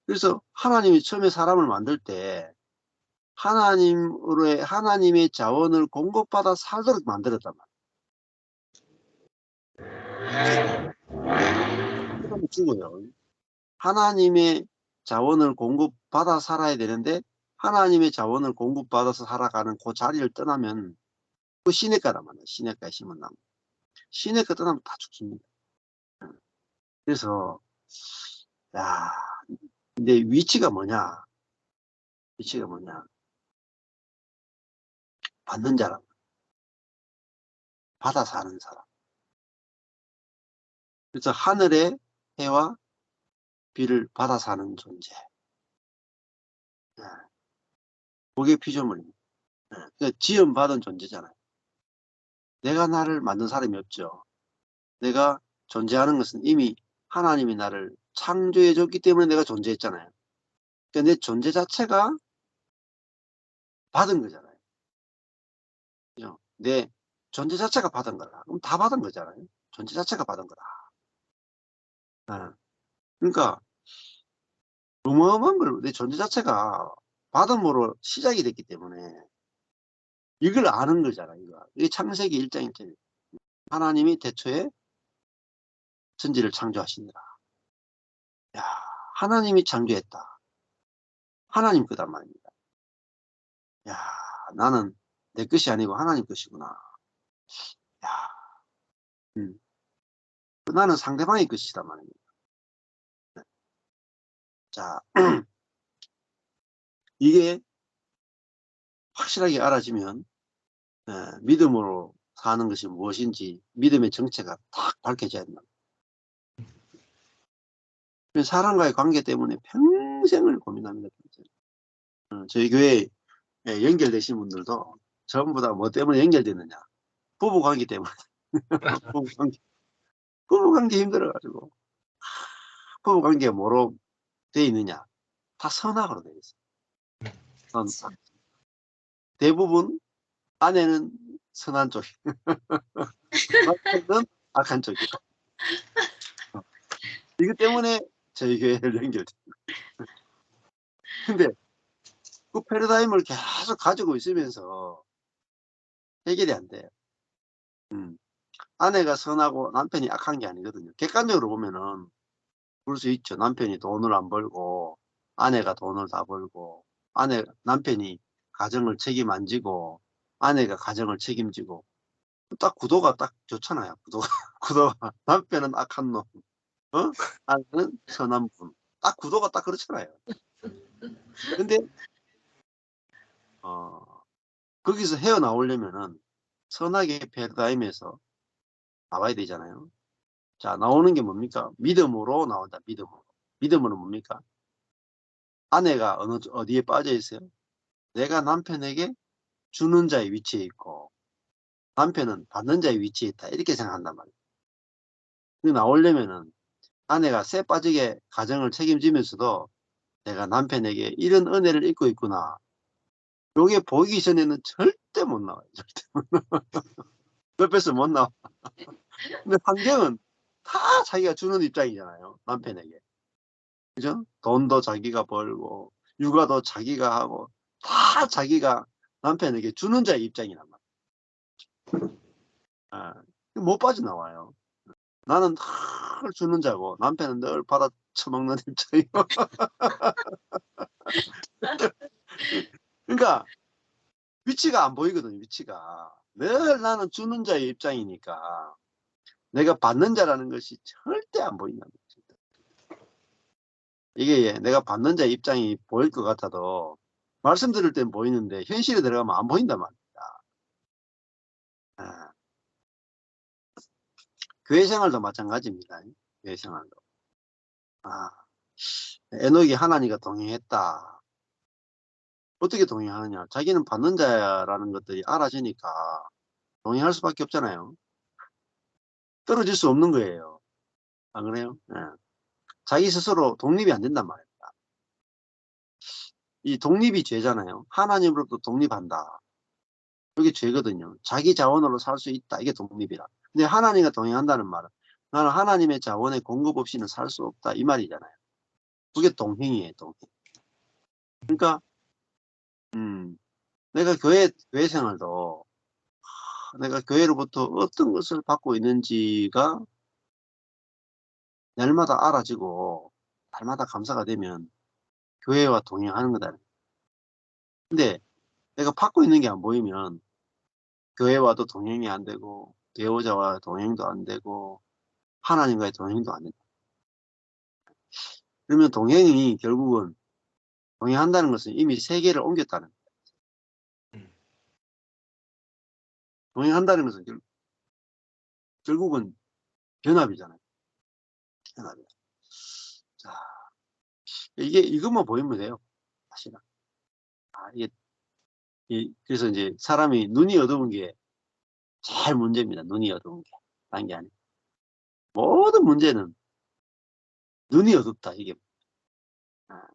그래서 하나님이 처음에 사람을 만들 때 하나님의 자원을 공급받아 살도록 만들었단 말이에요. 그러면 죽어요. 하나님의 자원을 공급받아 살아야 되는데 하나님의 자원을 공급받아서 살아가는 그 자리를 떠나면 그 시냇가란 말이에요. 시냇가에 심은 나무. 시냇가 떠나면 다 죽습니다. 그래서 야, 근데 위치가 뭐냐? 위치가 뭐냐? 받는 자라. 받아 사는 사람. 그래서 하늘의 해와 비를 받아 사는 존재. 예, 그게 피조물입니다. 예, 그러니까 지음받은 존재잖아요. 내가 나를 만든 사람이 없죠. 내가 존재하는 것은 이미 하나님이 나를 창조해 줬기 때문에 내가 존재했잖아요. 그러니까 내 존재 자체가 받은 거잖아요. 그죠? 내 존재 자체가 받은 거라. 그럼 다 받은 거잖아요. 존재 자체가 받은 거다. 예. 그러니까 어마어마한 걸 내 존재 자체가 받음으로 시작이 됐기 때문에 이걸 아는 거잖아요. 이게 창세기 1장 1절. 하나님이 태초에 천지를 창조하시니라. 야, 하나님이 창조했다. 하나님 거단 말입니다. 야, 나는 내 것이 아니고 하나님 것이구나. 야, 음. 나는 상대방의 것이단 말입니다. 자, 이게 확실하게 알아지면 믿음으로 사는 것이 무엇인지 믿음의 정체가 딱 밝혀져야 된다. 사람과의 관계 때문에 평생을 고민합니다. 평생. 저희 교회에 연결되신 분들도 전부 다 뭐 때문에 연결됐느냐? 부부관계 때문에. 부부관계. 부부관계 힘들어가지고. 부부관계가 뭐로 돼 있느냐? 다 선악으로 돼 있어요. 선악. 대부분 아내는 선한 쪽이, 남편은 악한 쪽이고. 이것 때문에 저희 교회를 연결돼. 근데 그 패러다임을 계속 가지고 있으면서 해결이 안 돼요. 아내가 선하고 남편이 악한 게 아니거든요. 객관적으로 보면은 그럴 수 있죠. 남편이 돈을 안 벌고 아내가 돈을 다 벌고 남편이 가정을 책임 안 지고 아내가 가정을 책임지고 딱 구도가 딱 좋잖아요. 구도가 구도가 남편은 악한 놈, 아내는 선한 분. 딱 구도가 딱 그렇잖아요. 근데 거기서 헤어나오려면은 선하게 패러다임에서 나와야 되잖아요. 자, 나오는 게 뭡니까? 믿음으로 나온다. 믿음으로. 믿음으로는 뭡니까? 아내가 어디에 빠져 있어요? 내가 남편에게 주는 자의 위치에 있고 남편은 받는 자의 위치에 있다. 이렇게 생각한단 말이에요. 나오려면은 아내가 쇠 빠지게 가정을 책임지면서도 내가 남편에게 이런 은혜를 입고 있구나. 요게 보이기 전에는 절대 못 나와요. 절대. 옆에서 못 나와. 근데 환경은 다 자기가 주는 입장이잖아요. 남편에게. 그죠? 돈도 자기가 벌고, 육아도 자기가 하고, 다 자기가 남편에게 주는 자의 입장이란 말이에요. 아, 못 빠져나와요. 나는 늘 주는 자고, 남편은 늘 받아 처먹는 입장이고. 그러니까, 위치가 안 보이거든요, 위치가. 늘 나는 주는 자의 입장이니까, 내가 받는 자라는 것이 절대 안 보인다는 거죠. 이게 내가 받는 자의 입장이 보일 것 같아도, 말씀 드릴 땐 보이는데, 현실에 들어가면 안 보인단 말입니다. 아, 교회 생활도 마찬가지입니다. 교회 생활도. 아, 에녹이 하나님과 동행했다. 어떻게 동행하느냐? 자기는 받는 자라는 것들이 알아지니까 동행할 수밖에 없잖아요. 떨어질 수 없는 거예요. 안 그래요? 예. 자기 스스로 독립이 안 된단 말입니다. 이 독립이 죄잖아요. 하나님으로부터 독립한다. 이게 죄거든요. 자기 자원으로 살 수 있다. 이게 독립이라. 근데 하나님과 동행한다는 말은 나는 하나님의 자원의 공급 없이는 살 수 없다. 이 말이잖아요. 그게 동행이에요. 동행. 그러니까 내가 교회 생활도 내가 교회로부터 어떤 것을 받고 있는지가 날마다 알아지고 날마다 감사가 되면 교회와 동행하는 거다. 근데 내가 받고 있는 게 안 보이면 교회와도 동행이 안 되고 배우자와 동행도 안 되고 하나님과의 동행도 안 된다. 그러면 동행이 결국은 동행한다는 것은 이미 세계를 옮겼다는 거예요. 동행한다는 것은 결국은 변합이잖아요. 변합이야. 자, 이것만 보이면 돼요. 사실은. 아, 그래서 이제 사람이 눈이 어두운 게 제일 문제입니다. 눈이 어두운 게. 다른 게 아니고. 모든 문제는 눈이 어둡다. 이게. 아,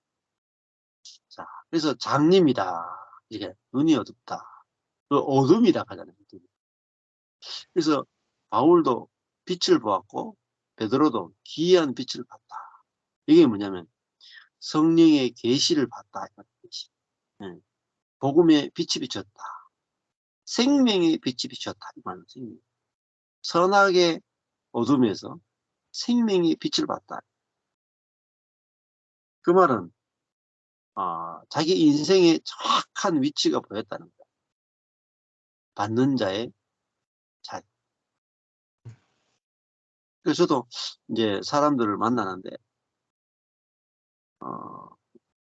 자, 그래서 장님이다. 이게 눈이 어둡다. 그 어둠이다 하잖아요. 그래서 바울도 빛을 보았고 베드로도 기이한 빛을 봤다. 이게 뭐냐면 성령의 계시를 봤다. 예. 복음의 빛이 비쳤다. 생명의 빛이 비쳤다. 이 말은 생명. 선악의 어둠에서 생명의 빛을 봤다. 그 말은 자기 인생의 정확한 위치가 보였다는 거야. 받는 자의 자리. 그래서 저도 이제 사람들을 만나는데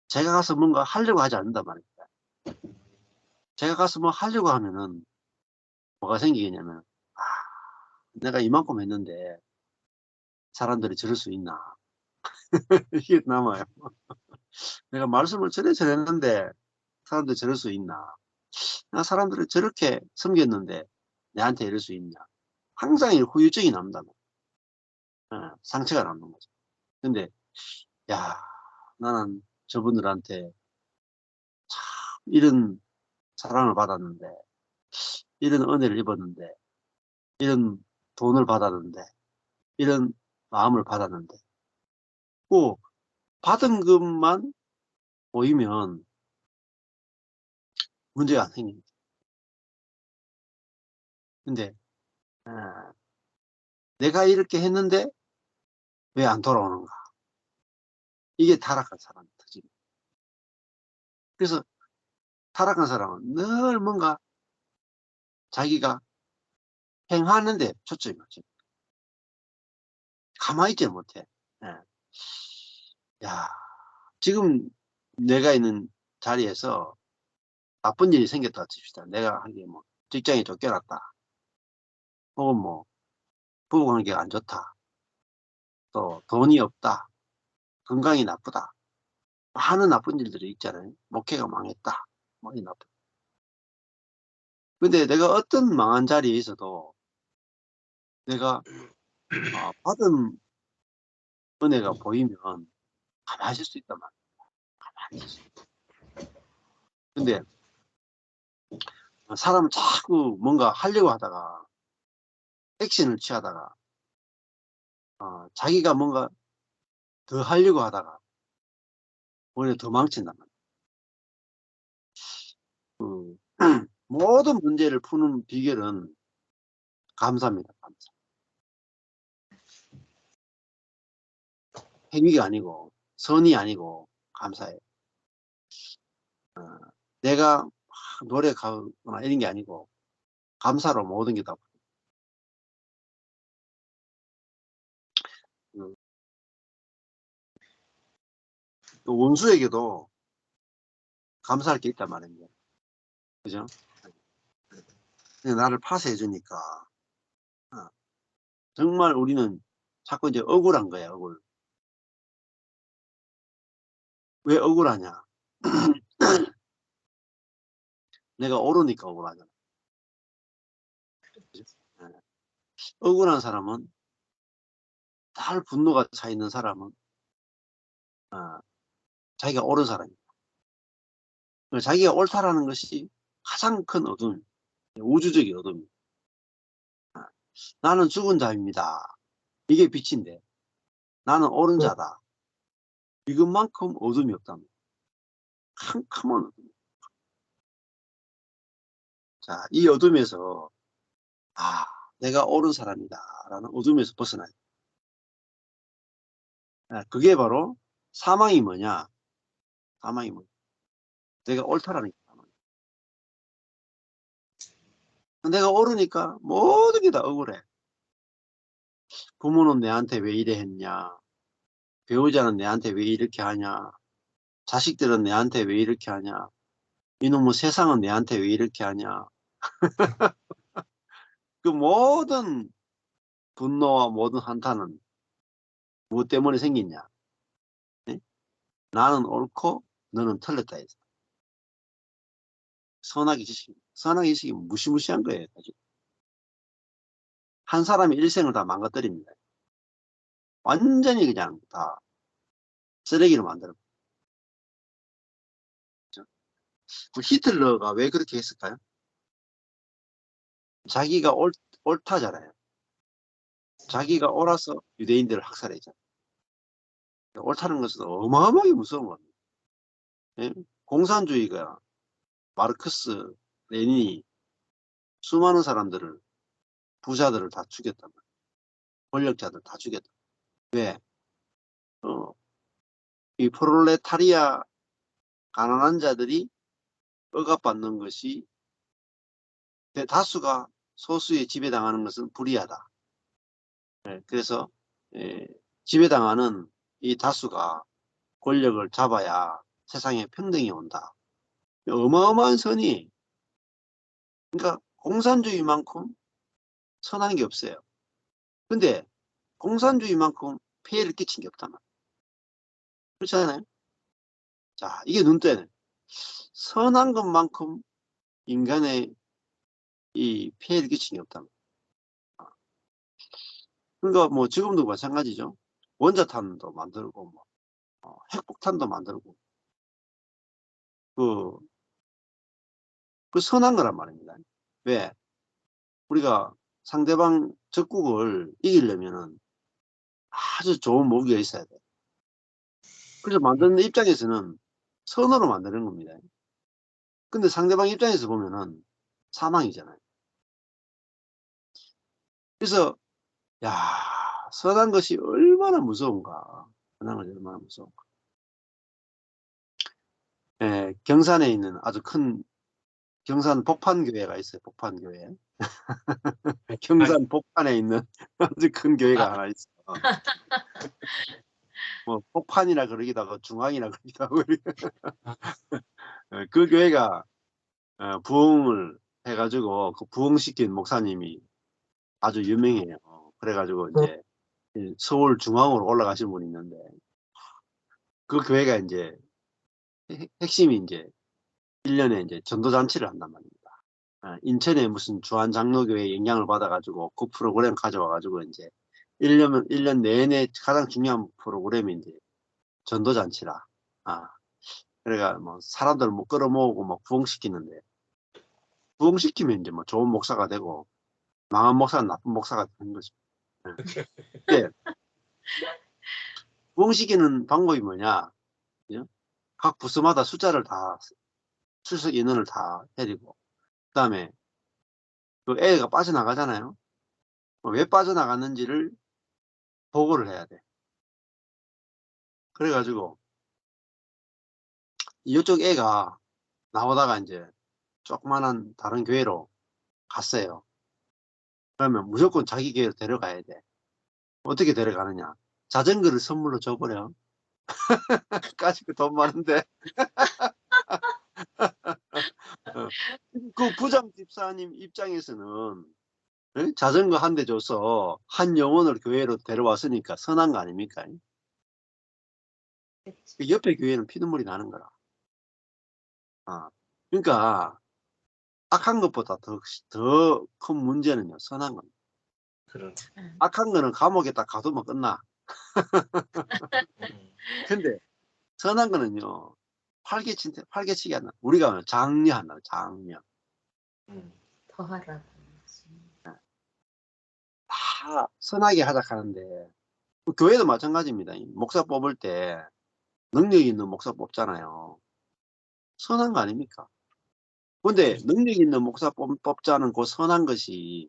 제가 가서 뭔가 하려고 하지 않는단 말입니다. 제가 가서 뭐 하려고 하면은 뭐가 생기겠냐면 내가 이만큼 했는데 사람들이 들을 수 있나 이게 남아요. 내가 말씀을 저래 했는데 사람들이 들을 수 있나, 내가 사람들을 저렇게 섬겼는데 내한테 이럴 수 있냐. 항상 이 후유증이 남다. 상처가 남는 거죠. 근데 야, 나는 저분들한테 참 이런 사랑을 받았는데, 이런 은혜를 입었는데, 이런 돈을 받았는데, 이런 마음을 받았는데, 꼭 받은 것만 보이면 문제가 안 생깁니다. 근데 내가 이렇게 했는데 왜 안 돌아오는가? 이게 타락한 사람의 특징입니다. 그래서 타락한 사람은 늘 뭔가 자기가 행하는데 초점이 맞죠. 가만히 있지 못해. 예. 야, 지금 내가 있는 자리에서 나쁜 일이 생겼다 칩시다. 내가 하기에 뭐 직장에 쫓겨났다. 혹은 뭐 부부관계가 안 좋다. 또 돈이 없다. 건강이 나쁘다. 많은 나쁜 일들이 있잖아요. 목회가 망했다. 뭐 이 나쁜. 근데 내가 어떤 망한 자리에 있어도 내가 받은 은혜가 보이면 가만히 있을 수 있단 말이야. 가만히 있을 수 있어. 근데 사람은 자꾸 뭔가 하려고 하다가 액션을 취하다가 자기가 뭔가 더 하려고 하다가 오히려 더 망친단 말이야. 모든 문제를 푸는 비결은 감사입니다. 감사. 행위가 아니고 선이 아니고 감사해요. 내가 노력하거나 이런 게 아니고 감사로 모든 게 다. 또 원수에게도 감사할 게 있단 말입니다. 그죠? 나를 파쇄해 주니까 정말 우리는 자꾸 이제 억울한 거야. 억울. 왜 억울하냐? 내가 옳으니까 억울하잖아. 그죠? 억울한 사람은, 달 분노가 차 있는 사람은 자기가 옳은 사람이야. 자기가 옳다라는 것이 가장 큰 어둠, 우주적인 어둠. 나는 죽은 자입니다. 이게 빛인데 나는 옳은 자다. 이것만큼 어둠이 없답니다. 캄캄한 어둠. 자, 이 어둠에서 내가 옳은 사람이다 라는 어둠에서 벗어나요. 그게 바로 사망이 뭐냐? 사망이 뭐냐? 내가 옳다라는 게 사망이야. 내가 옳으니까 모든 게 다 억울해. 부모는 내한테 왜 이래 했냐? 배우자는 내한테 왜 이렇게 하냐? 자식들은 내한테 왜 이렇게 하냐? 이놈의 세상은 내한테 왜 이렇게 하냐? 그 모든 분노와 모든 한탄은 무엇 때문에 생기냐? 네? 나는 옳고 너는 틀렸다 해서. 선악의 지식이 무시무시한 거예요. 한 사람의 일생을 다 망가뜨립니다. 완전히 그냥 다 쓰레기로 만들어. 그 히틀러가 왜 그렇게 했을까요? 자기가 옳다잖아요. 자기가 옳아서 유대인들을 학살했잖아요. 옳다는 것은 어마어마하게 무서운 겁니다. 예? 공산주의가 마르크스, 레닌이 수많은 사람들을, 부자들을 다 죽였단 말이에요. 권력자들 다 죽였다. 왜? 이 프롤레타리아 가난한 자들이 억압받는 것이 다수가 소수에 지배당하는 것은 불이하다. 그래서 지배당하는 이 다수가 권력을 잡아야 세상에 평등이 온다. 어마어마한 선이, 그러니까 공산주의만큼 선한 게 없어요. 근데 공산주의만큼 폐해를 끼친 게 없단 말이에요. 그렇지 않아요? 자, 이게 눈대네. 선한 것만큼 인간의 이 폐해를 끼친 게 없단 말이에요. 그러니까 뭐 지금도 마찬가지죠. 원자탄도 만들고 뭐 핵폭탄도 만들고 그 선한 거란 말입니다. 왜? 우리가 상대방 적국을 이기려면은 아주 좋은 무기가 있어야 돼. 그래서 만드는 입장에서는 선으로 만드는 겁니다. 근데 상대방 입장에서 보면은 사망이잖아요. 그래서 야, 선한 것이 얼마나 무서운가. 선한 것이 얼마나 무서운가. 경산에 있는 아주 큰 경산 복판교회가 있어요. 복판교회. 경산 복판에 있는 아주 큰 교회가 하나 있어. 뭐 복판이라 그러기도 하고 중앙이라 그러기도 하고. 그 교회가 부흥을 해가지고 그 부흥시킨 목사님이 아주 유명해요. 그래가지고 이제 서울 중앙으로 올라가신 분이 있는데 그 교회가 이제 핵심이 이제 1년에 이제 전도잔치를 한단 말입니다. 인천에 무슨 주한장로교회 영향을 받아가지고 그 프로그램 가져와가지고 이제 1년 내내 가장 중요한 프로그램이 이제 전도잔치라. 그래가 뭐 사람들 뭐 끌어모으고 뭐 부흥시키는데 부흥시키면 이제 뭐 좋은 목사가 되고 망한 목사는 나쁜 목사가 되는 거죠. 네. 부흥시키는 방법이 뭐냐? 각 부서마다 숫자를 다 출석 인원을 다 해리고 그다음에 그 애가 빠져나가잖아요. 왜 빠져나갔는지를 보고를 해야 돼. 그래가지고 이쪽 애가 나오다가 이제 조그만한 다른 교회로 갔어요. 그러면 무조건 자기 교회로 데려가야 돼. 어떻게 데려가느냐? 자전거를 선물로 줘버려. 까짓 돈 많은데. 그 부장 집사님 입장에서는 자전거 한 대 줘서 한 영혼을 교회로 데려왔으니까 선한 거 아닙니까? 그 옆에 교회는 피눈물이 나는 거라. 그러니까 악한 것보다 더 큰 문제는요, 선한 겁니다. 악한 거는 감옥에 딱 가두면 끝나. 근데 선한 거는요, 활개치기 한다. 우리가 장려한다, 장려. 더하라고. 다 선하게 하자 하는데, 교회도 마찬가지입니다. 목사 뽑을 때 능력 있는 목사 뽑잖아요. 선한 거 아닙니까? 근데 능력 있는 목사 뽑자는 그 선한 것이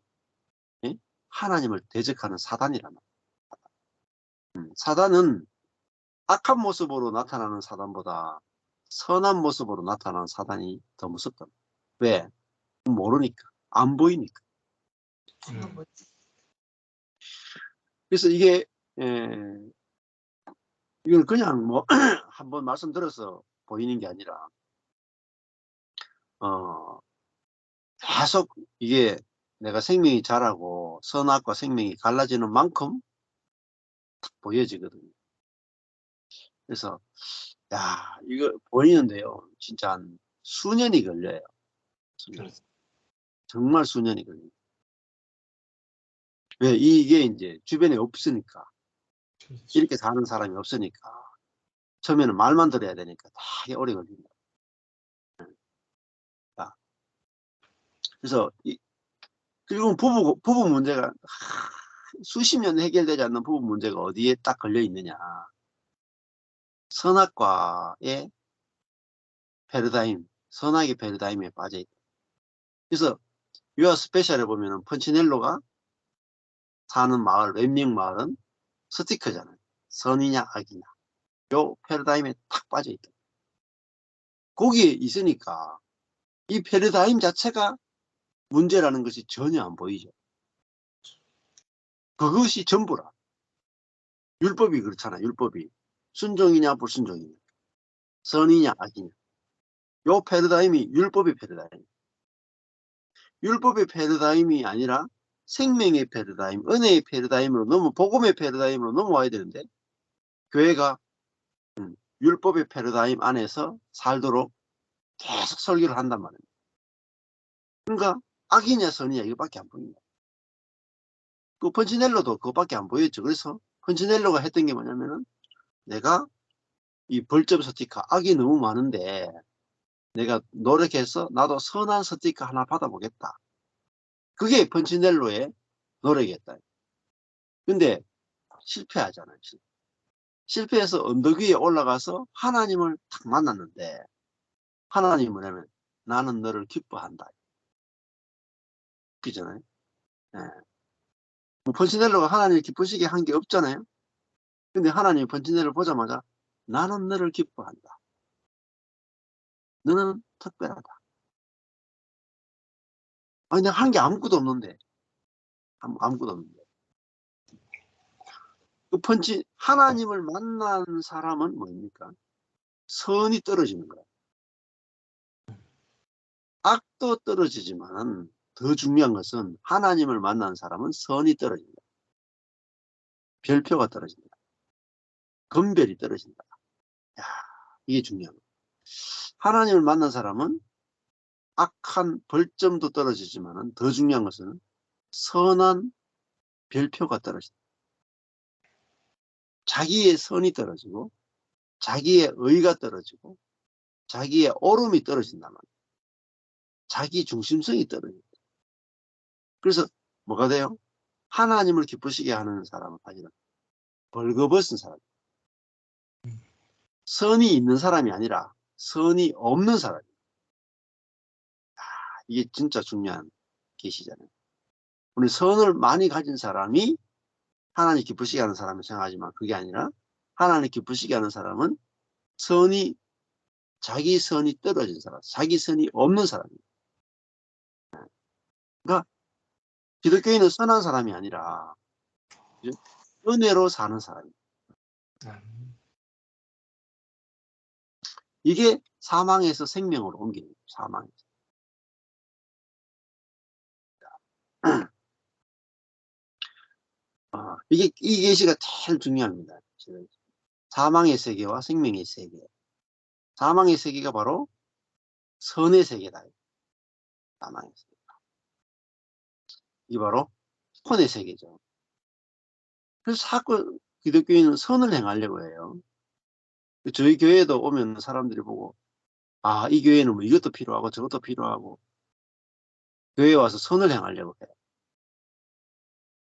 하나님을 대적하는 사단이란 말이에요. 사단은 악한 모습으로 나타나는 사단보다 선한 모습으로 나타나는 사단이 더 무섭다. 왜? 모르니까. 안 보이니까. 그래서 이게 이걸 그냥 뭐 한번 말씀드려서 보이는 게 아니라 계속 이게 내가 생명이 자라고 선악과 생명이 갈라지는 만큼 딱 보여지거든요. 그래서 이거 보이는데요. 진짜 한 수년이 걸려요. 정말 수년이 걸려요. 왜? 이게 이제 주변에 없으니까. 이렇게 사는 사람이 없으니까. 처음에는 말만 들어야 되니까 되게 오래 걸립니다. 그래서 그리고 부부 문제가 수십 년 해결되지 않는 부부 문제가 어디에 딱 걸려 있느냐. 선악과의 패러다임, 선악의 패러다임에 빠져 있다. 그래서 유아 스페셜에 보면은 펀치넬로가 사는 마을, 왼명 마을은 스티커잖아요. 선이냐 악이냐. 요 패러다임에 탁 빠져 있다. 거기에 있으니까 이 패러다임 자체가 문제라는 것이 전혀 안 보이죠. 그것이 전부라. 율법이 그렇잖아. 율법이 순종이냐 불순종이냐, 선이냐 악이냐. 요 패러다임이 율법의 패러다임. 율법의 패러다임이 아니라 생명의 패러다임, 은혜의 패러다임으로 복음의 패러다임으로 넘어와야 되는데 교회가 율법의 패러다임 안에서 살도록 계속 설교를 한단 말입니다. 그러니까 악이냐 선이냐 이거밖에 안 보입니다. 그 펀치넬로도 그것밖에 안 보였죠. 그래서 펀치넬로가 했던 게 뭐냐면은 내가 이 벌점 스티커 악이 너무 많은데 내가 노력해서 나도 선한 스티커 하나 받아보겠다. 그게 펀치넬로의 노력이었다. 근데 실패하잖아요. 실패해서 언덕 위에 올라가서 하나님을 딱 만났는데 하나님이 뭐냐면 나는 너를 기뻐한다. 그잖아요. 예. 뭐 펀치넬로가 하나님을 기쁘시게 한 게 없잖아요. 근데 하나님이 펀치넬로를 보자마자 나는 너를 기뻐한다. 너는 특별하다. 아니 내가 한 게 아무것도 없는데 아무것도 없는데 그 하나님을 만난 사람은 뭡니까? 선이 떨어지는 거야. 악도 떨어지지만 더 중요한 것은 하나님을 만난 사람은 선이 떨어진다. 별표가 떨어진다. 금별이 떨어진다. 야, 이게 중요합니다. 하나님을 만난 사람은 악한 벌점도 떨어지지만 더 중요한 것은 선한 별표가 떨어진다. 자기의 선이 떨어지고 자기의 의가 떨어지고 자기의 옳음이 떨어진단 말이에요. 자기 중심성이 떨어진다. 그래서 뭐가 돼요? 하나님을 기쁘시게 하는 사람은 사실은 벌거벗은 사람. 선이 있는 사람이 아니라 선이 없는 사람이에요. 이게 진짜 중요한 계시잖아요. 우리 선을 많이 가진 사람이 하나님 기쁘시게 하는 사람을 생각하지만 그게 아니라 하나님 기쁘시게 하는 사람은 자기 선이 떨어진 사람, 자기 선이 없는 사람이에요. 그러니까 기독교인은 선한 사람이 아니라 은혜로 사는 사람이에요. 이게 사망에서 생명으로 옮기는 거예요. 사망에서. 이 계시가 제일 중요합니다. 사망의 세계와 생명의 세계. 사망의 세계가 바로 선의 세계다. 사망의 세계. 이게 바로 혼의 세계죠. 그래서 자꾸 기독교인은 선을 행하려고 해요. 저희 교회에도 오면 사람들이 보고, 아, 이 교회는 뭐 이것도 필요하고 저것도 필요하고, 교회에 와서 선을 행하려고 해요.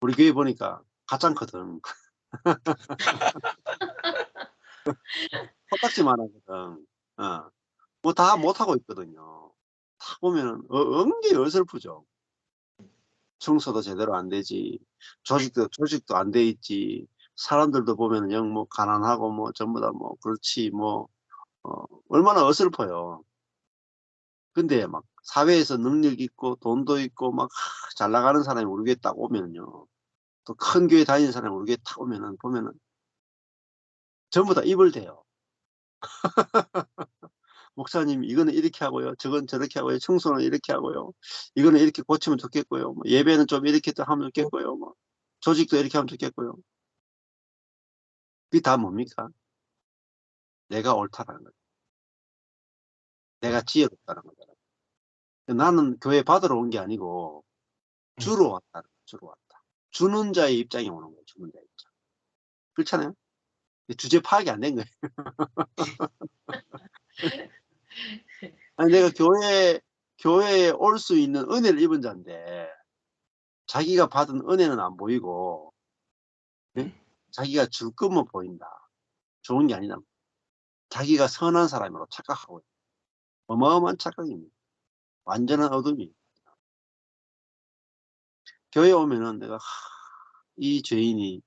우리 교회 보니까 가짱거든. 코딱지만 하거든. 뭐 다 못하고 있거든요. 다 보면 은근히 어설프죠. 청소도 제대로 안 되지. 조직도 안 돼 있지. 사람들도 보면 영 뭐 가난하고 뭐 전부 다 뭐 그렇지 뭐, 얼마나 어설퍼요. 근데 막 사회에서 능력 있고 돈도 있고 막 잘 나가는 사람이 우리 교회 딱 오면요. 또 큰 교회 다니는 사람이 우리 교회 딱 오면은 보면은 전부 다 입을 대요. 목사님 이거는 이렇게 하고요. 저건 저렇게 하고요. 청소는 이렇게 하고요. 이거는 이렇게 고치면 좋겠고요. 뭐 예배는 좀 이렇게 또 하면 좋겠고요. 뭐 조직도 이렇게 하면 좋겠고요. 그게 다 뭡니까? 내가 옳다라는 거죠. 내가 지혜롭다는 거잖아요. 나는 교회 받으러 온 게 아니고 주러 왔다. 주러 왔다. 주는 자의 입장에 오는 거예요. 주는 자의 입장. 그렇잖아요. 주제 파악이 안 된 거예요. 아니 내가 교회에 올 수 있는 은혜를 입은 자인데 자기가 받은 은혜는 안 보이고, 네? 자기가 줄 것만 보인다. 좋은 게 아니다. 자기가 선한 사람으로 착각하고 있다. 어마어마한 착각입니다. 완전한 어둠이. 교회 오면은 내가 이 죄인을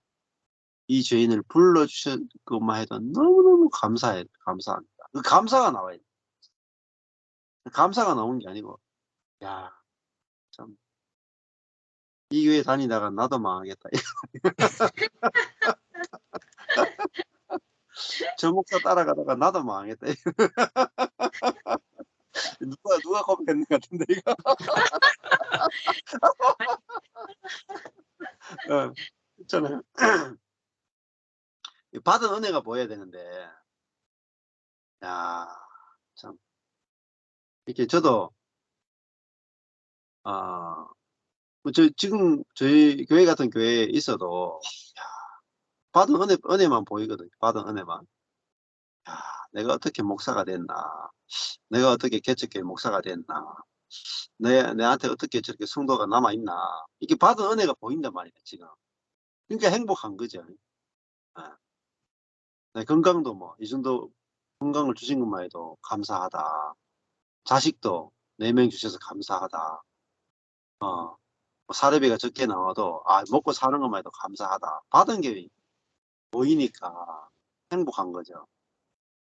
불러주신 것만 해도 너무너무 감사합니다. 그 감사가 나와요. 감사가 나온 게 아니고, 야, 참, 이 교회 다니다가 나도 망하겠다. 저 목사 따라가다가 나도 망하겠다. 누가 고백했는 것 같은데, 이거. 그렇잖아요. 받은 은혜가 보여야 되는데, 야, 참. 이렇게 저도, 지금 저희 교회 같은 교회에 있어도, 야, 받은 은혜만 보이거든요. 받은 은혜만. 야, 내가 어떻게 목사가 됐나. 내가 어떻게 개척교회 목사가 됐나. 내한테 어떻게 저렇게 성도가 남아있나. 이게 받은 은혜가 보인단 말이에요, 지금. 그러니까 행복한 거죠. 네, 건강도 뭐, 이 정도 건강을 주신 것만 해도 감사하다. 자식도 4명 주셔서 감사하다. 뭐 사례비가 적게 나와도, 먹고 사는 것만 해도 감사하다. 받은 게 보이니까 행복한 거죠.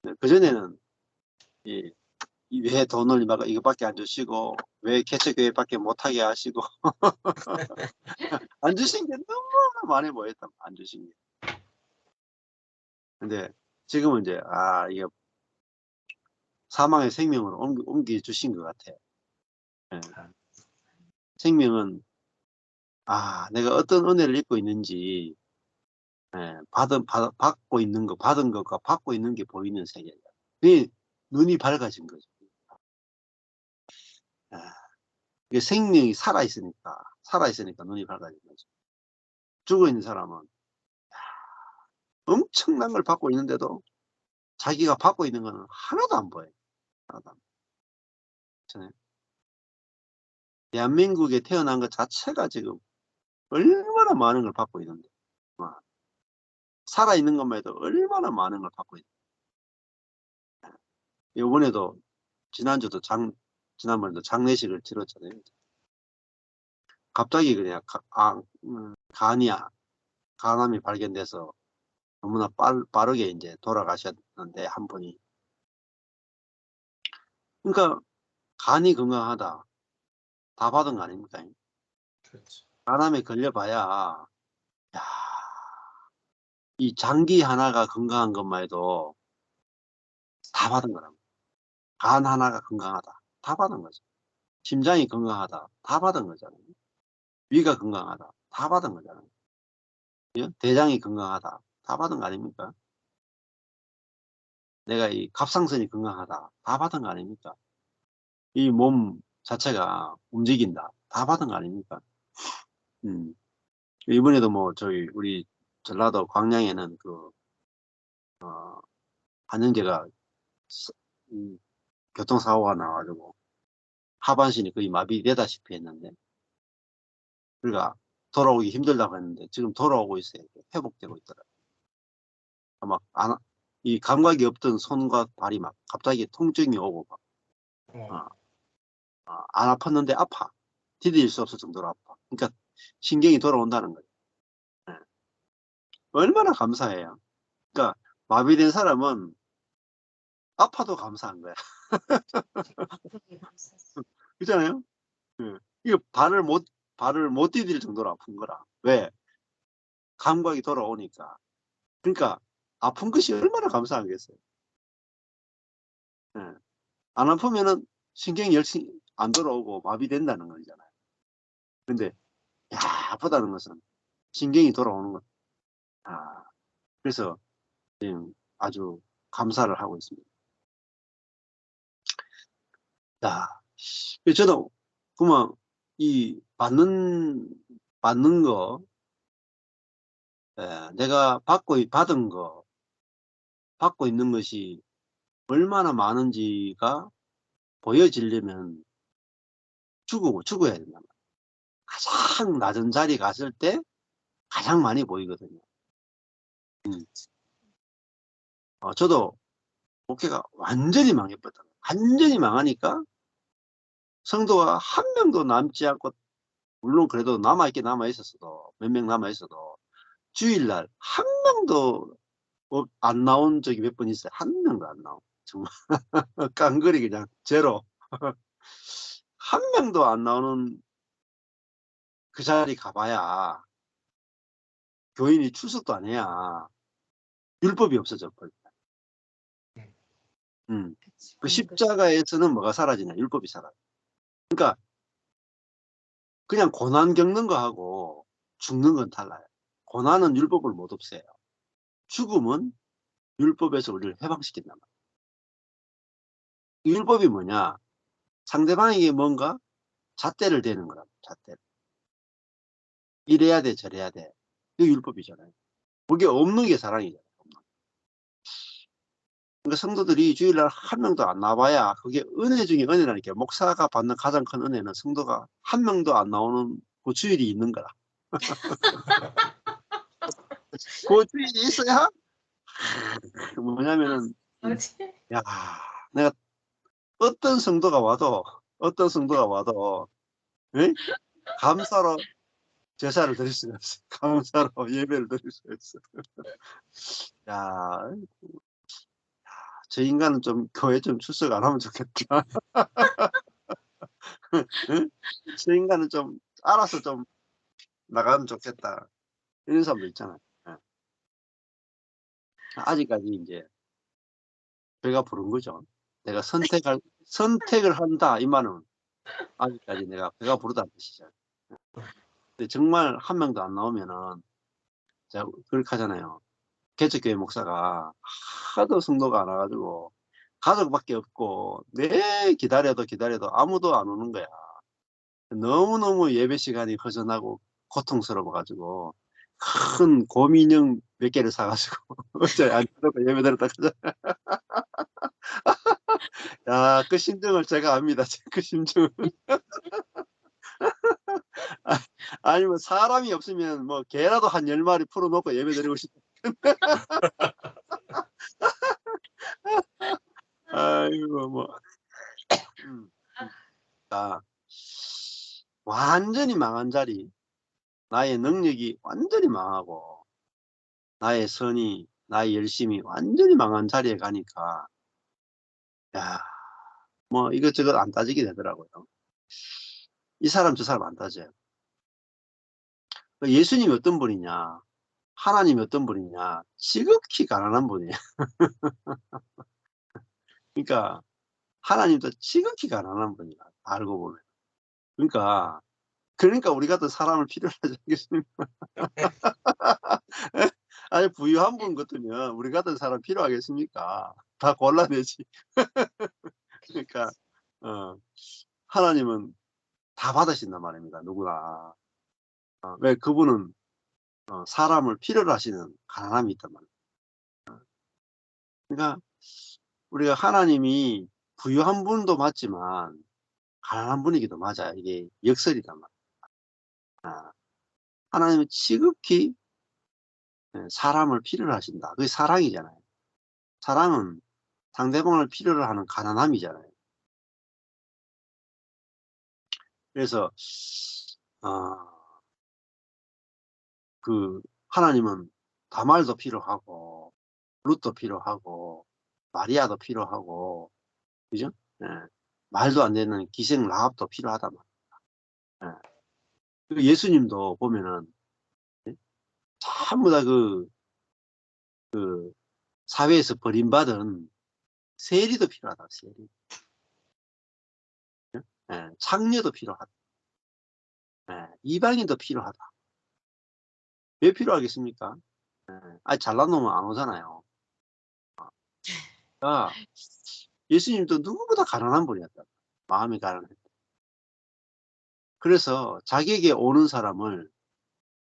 네, 그전에는, 왜 돈을 막 이거밖에 안 주시고, 왜 개척교회밖에 못하게 하시고, 안 주신 게 너무 많이 보였다. 안 주신 게. 근데 지금은 이제, 이게 사망의 생명으로 옮겨주신 것 같아요. 예. 생명은, 내가 어떤 은혜를 입고 있는지, 받고 있는 거, 받은 것과 받고 있는 게 보이는 세계예요. 그게 눈이 밝아진 거죠. 예. 이게 생명이 살아있으니까 눈이 밝아진 거죠. 죽어 있는 사람은 엄청난 걸 받고 있는데도 자기가 받고 있는 거는 하나도 안 보여요. 하나도 안 보여요. 그렇잖아요. 대한민국에 태어난 것 자체가 지금 얼마나 많은 걸 받고 있는데, 살아있는 것만 해도 얼마나 많은 걸 받고 있는데. 이번에도, 지난번에도 장례식을 치렀잖아요. 갑자기 그냥, 간암이 발견돼서 너무나 빠르게 이제 돌아가셨는데, 한 분이. 그러니까, 간이 건강하다. 다 받은 거 아닙니까? 그렇죠. 간암에 걸려봐야, 야, 이 장기 하나가 건강한 것만 해도 다 받은 거랍니다. 간 하나가 건강하다. 다 받은 거죠. 심장이 건강하다. 다 받은 거잖아요. 위가 건강하다. 다 받은 거잖아요. 대장이 건강하다. 다 받은 거 아닙니까? 내가 이 갑상선이 건강하다. 다 받은 거 아닙니까? 이 몸 자체가 움직인다. 다 받은 거 아닙니까? 음. 이번에도 뭐 우리 전라도 광양에는 한영재가 교통사고가 나가지고 하반신이 거의 마비되다시피 했는데, 그러니까 돌아오기 힘들다고 했는데 지금 돌아오고 있어요. 회복되고 있더라고요. 막 이 감각이 없던 손과 발이 막 갑자기 통증이 오고 막, 안 아팠는데 아파. 디딜 수 없을 정도로 아파. 그러니까 신경이 돌아온다는 거예요. 네. 얼마나 감사해요. 그러니까 마비된 사람은 아파도 감사한 거야. 그렇잖아요? 네. 이거 발을 못 디딜 정도로 아픈 거라. 왜? 감각이 돌아오니까. 그러니까 아픈 것이 얼마나 감사하겠어요. 네. 안 아프면은 신경이 열심히 안 돌아오고 마비된다는 거잖아요. 근데 야, 아프다는 것은 신경이 돌아오는 것. 그래서 지금 아주 감사를 하고 있습니다. 자, 저도 그러면 이 받는 거, 내가 받은 거, 받고 있는 것이 얼마나 많은지가 보여지려면 죽어야 된다. 가장 낮은 자리 갔을 때 가장 많이 보이거든요. 저도 목회가 완전히 망해버렸다. 완전히 망하니까 성도가 한 명도 남지 않고, 물론 그래도 남아있었어도, 몇 명 남아있어도, 주일날 한 명도 안 나온 적이 몇 번 있어요. 한 명도 안 나온. 정말. 깡그리 그냥 제로. 한 명도 안 나오는 그 자리 가봐야, 교인이 출석도 안 해야 율법이 없어져 버립니다. 그 십자가에서는 뭐가 사라지냐? 율법이 사라져. 그러니까 그냥 고난 겪는 거하고 죽는 건 달라요. 고난은 율법을 못 없애요. 죽음은 율법에서 우리를 해방시킨단 말이에요. 율법이 뭐냐? 상대방에게 뭔가 잣대를 대는 거라. 잣대. 이래야 돼, 저래야 돼. 그게 율법이잖아요. 그게 없는 게 사랑이잖아요. 그러니까 성도들이 주일날 한 명도 안 나와야 그게 은혜 중에 은혜라니까. 목사가 받는 가장 큰 은혜는 성도가 한 명도 안 나오는 그 주일이 있는 거라. 그 주일이 있어야 뭐냐면은, 야, 내가 어떤 성도가 와도 에? 감사로 제사를 드릴 수가 있어. 감사로 예배를 드릴 수가 있어. 야, 저 인간은 좀 교회 좀 출석 안 하면 좋겠다. 응? 저 인간은 좀 알아서 좀 나가면 좋겠다. 이런 사람도 있잖아요. 예. 아직까지 이제 배가 부른 거죠. 내가 선택을 한다. 이 말은 아직까지 내가 배가 부르다는 뜻이죠. 근데 정말 한 명도 안 나오면은 자, 그렇게 하잖아요. 개척교회 목사가 하도 성도가 안 와가지고 가족밖에 없고 매 기다려도 아무도 안 오는 거야. 너무너무 예배 시간이 허전하고 고통스러워가지고 큰 곰인형 몇 개를 사가지고 어째 안 들어가 예배 드렸다 하잖아. 야, 그 심정을 제가 압니다. 그 심정을. 아, 아니면 사람이 없으면 뭐 개라도 한 10마리 풀어놓고 예배 드리고 싶다. 아이고 뭐. 아, 완전히 망한 자리, 나의 능력이 완전히 망하고 나의 선이, 나의 열심이 완전히 망한 자리에 가니까 야, 뭐 이것저것 안 따지게 되더라고요. 이 사람 저 사람 안 따져요. 예수님이 어떤 분이냐, 하나님이 어떤 분이냐, 지극히 가난한 분이에요. 그러니까 하나님도 지극히 가난한 분이야, 알고 보면. 그러니까 우리 같은 사람을 필요로 하지 않겠습니까? 아니, 부유한 분 같으면 우리 같은 사람 필요하겠습니까? 다 골라내지. 그러니까 하나님은 다 받으신단 말입니다, 누구나. 왜? 그분은 사람을 필요로 하시는 가난함이 있단 말이에요. 그러니까 우리가 하나님이 부유한 분도 맞지만 가난한 분이기도 맞아요. 이게 역설이단 말이에요. 하나님은 지극히 사람을 필요로 하신다. 그게 사랑이잖아요. 사랑은 상대방을 필요로 하는 가난함이잖아요. 그래서 하나님은 다말도 필요하고 룻도 필요하고 마리아도 필요하고, 그죠? 예. 말도 안 되는 기생 라합도 필요하단 말이에요. 예. 그리고 예수님도 보면은 예? 전부 다 사회에서 버림받은 세리도 필요하다. 세리. 예. 창녀도 필요하다. 예. 이방인도 필요하다. 왜 필요하겠습니까? 잘난 놈은 안 오잖아요. 그러니까 예수님도 누구보다 가난한 분이었다. 마음이 가난했다. 그래서 자기에게 오는 사람을,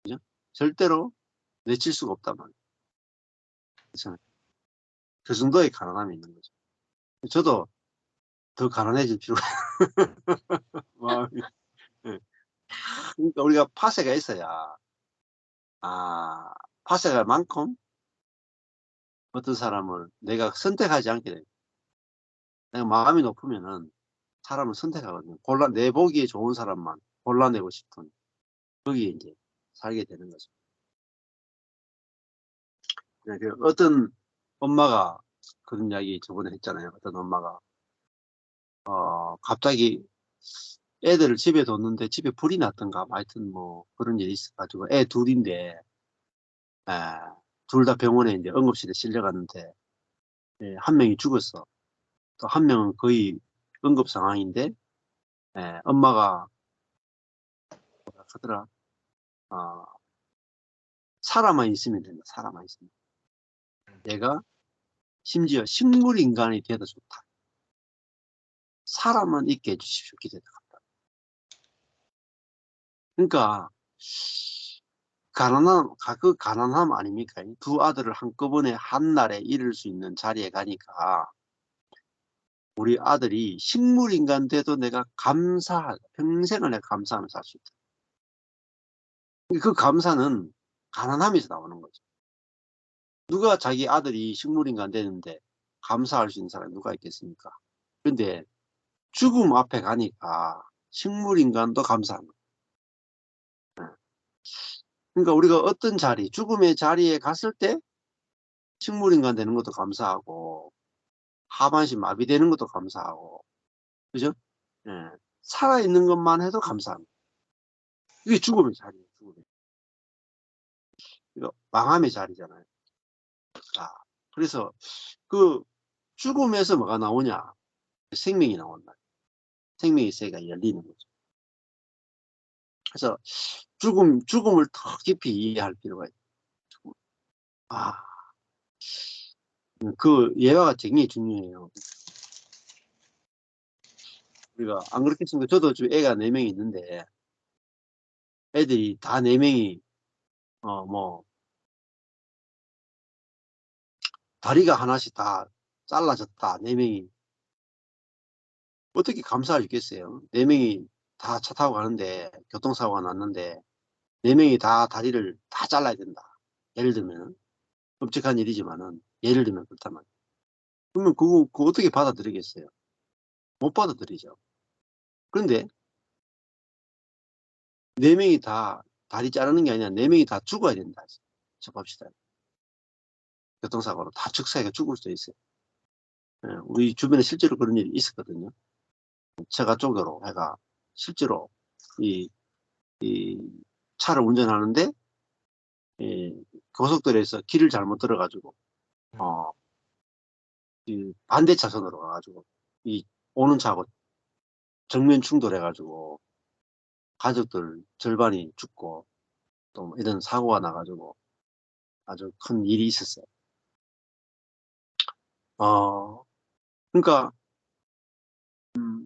그죠? 절대로 내칠 수가 없단 말이에요. 그래서 그 정도의 가난함이 있는 거죠. 저도 더 가난해질 필요가 마음이. 예. 그러니까 우리가 파세가 있어야, 파세가 많고 어떤 사람을 내가 선택하지 않게 돼요. 내가 마음이 높으면은 사람을 선택하거든요. 내 보기에 좋은 사람만 골라내고 싶은, 거기에 이제 살게 되는 거죠. 어떤 엄마가 그런 이야기 저번에 했잖아요. 어떤 엄마가 갑자기 애들을 집에 뒀는데 집에 불이 났던가 뭐 하여튼 뭐 그런 일이 있어가지고 애 둘인데 둘 다 병원에 이제 응급실에 실려갔는데 한 명이 죽었어. 또 한 명은 거의 응급 상황인데 엄마가 뭐라 하더라. 어, 살아만 있으면 된다. 살아만 있으면. 내가 심지어 식물 인간이 돼도 좋다. 사람만 있게 해주십시오. 기대합니다. 그러니까 그 가난함 아닙니까? 두 아들을 한꺼번에 한 날에 잃을 수 있는 자리에 가니까 우리 아들이 식물인간 돼도 내가 평생을 내가 감사하면서 살 수 있다. 그 감사는 가난함에서 나오는 거죠. 누가 자기 아들이 식물인간 되는데 감사할 수 있는 사람이 누가 있겠습니까? 근데 죽음 앞에 가니까 식물인간도 감사한 거예요. 그러니까 우리가 어떤 죽음의 자리에 갔을 때 식물인간 되는 것도 감사하고 하반신 마비되는 것도 감사하고, 그죠? 예. 살아있는 것만 해도 감사합니다. 이게 죽음의 자리예요, 죽음의. 이거 망함의 자리잖아요. 그래서 그 죽음에서 뭐가 나오냐? 생명이 나온다. 생명의 세계가 열리는 거죠. 그래서 죽음을 더 깊이 이해할 필요가 있어요. 아, 그 예화가 굉장히 중요해요. 우리가 안 그렇겠습니까? 저도 지금 애가 4명이 있는데 애들이 다 4명이 뭐 다리가 하나씩 다 잘라졌다. 4명이 어떻게 감사할 수 있겠어요? 4명이 다 차 타고 가는데 교통사고가 났는데 4명이 다 다리를 다 잘라야 된다. 예를 들면 끔찍한 일이지만은 예를 들면 그렇다면 그러면 그거 어떻게 받아들이겠어요? 못 받아들이죠. 그런데 4명이 다 다리 자르는 게 아니라 4명이 다 죽어야 된다. 쳐봅시다. 교통사고로 다 즉사해가 죽을 수도 있어요. 예, 우리 주변에 실제로 그런 일이 있었거든요. 제가 쪽으로 해가 실제로 이, 이 차를 운전하는데 고속도로에서 길을 잘못 들어가지고 이 반대 차선으로 가가지고 이 오는 차하고 정면 충돌해가지고 가족들 절반이 죽고 또 이런 사고가 나가지고 아주 큰 일이 있었어요. 그러니까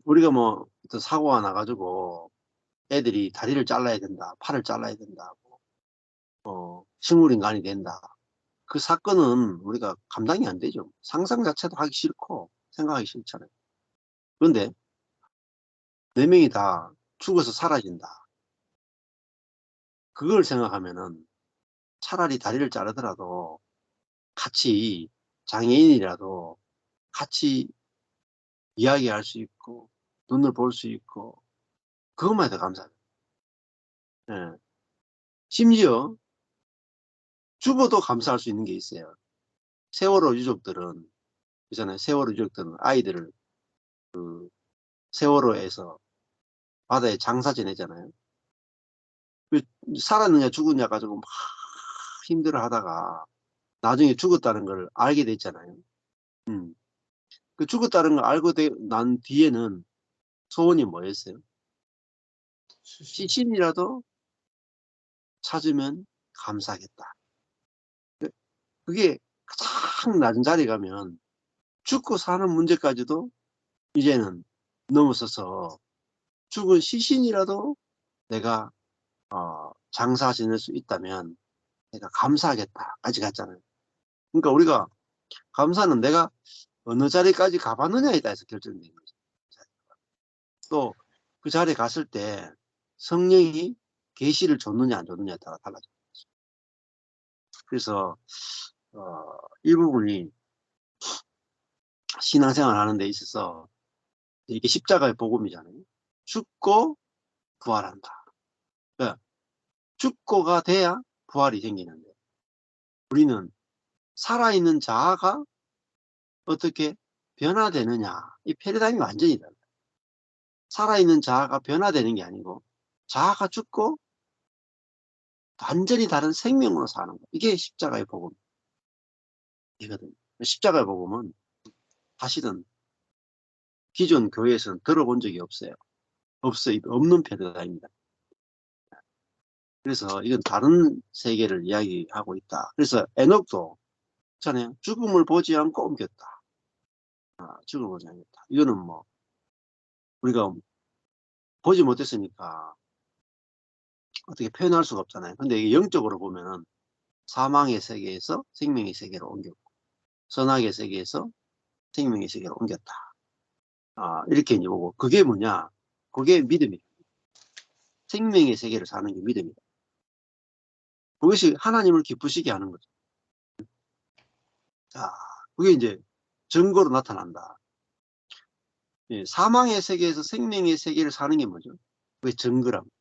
우리가 뭐 어떤 사고가 나가지고 애들이 다리를 잘라야 된다, 팔을 잘라야 된다, 식물인간이 된다. 그 사건은 우리가 감당이 안 되죠. 상상 자체도 하기 싫고 생각하기 싫잖아요. 그런데 4명이 다 죽어서 사라진다. 그걸 생각하면은 차라리 다리를 자르더라도 같이 장애인이라도 같이 이야기할 수 있고 눈을 볼 수 있고 그것만 해도 감사해요. 예. 심지어 죽어도 감사할 수 있는 게 있어요. 세월호 유족들은 있잖아요. 세월호 유족들은 아이들을 세월호에서 바다에 장사 지내잖아요. 그 살았느냐 죽었냐 가지고 막 힘들어 하다가 나중에 죽었다는 걸 알게 됐잖아요. 음. 그 죽었다는 걸 알고 난 뒤에는 소원이 뭐였어요? 시신이라도 찾으면 감사하겠다. 그게 가장 낮은 자리 가면 죽고 사는 문제까지도 이제는 넘어서서 죽은 시신이라도 내가 장사 지낼 수 있다면 내가 감사하겠다까지 갔잖아요. 그러니까 우리가 감사는 내가 어느 자리까지 가봤느냐에 따라서 결정되는 거죠. 또 그 자리에 갔을 때 성령이 계시를 줬느냐 안 줬느냐에 따라 달라져요. 그래서 이 부분이 신앙생활 하는 데 있어서 이게 십자가의 복음이잖아요. 죽고 부활한다. 그러니까 죽고가 돼야 부활이 생기는데 우리는 살아있는 자아가 어떻게 변화되느냐. 이 패러다임이 완전히 달라요. 살아있는 자아가 변화되는 게 아니고 자아가 죽고 완전히 다른 생명으로 사는 거. 이게 십자가의 복음이거든요. 십자가의 복음은 사실은 기존 교회에서는 들어본 적이 없어요. 없는 패러다임입니다. 그래서 이건 다른 세계를 이야기하고 있다. 그래서 에녹도 있잖아요. 죽음을 보지 않고 옮겼다. 죽음을 보지 않겠다. 이거는 뭐 우리가 보지 못했으니까 어떻게 표현할 수가 없잖아요. 근데 이게 영적으로 보면은 사망의 세계에서 생명의 세계로 옮겼고 선악의 세계에서 생명의 세계로 옮겼다. 이렇게 이제 보고 그게 뭐냐? 그게 믿음이에요. 생명의 세계를 사는 게 믿음이다. 그것이 하나님을 기쁘시게 하는 거죠. 자, 그게 이제 증거로 나타난다. 예, 사망의 세계에서 생명의 세계를 사는 게 뭐죠? 그게 증거랍니다.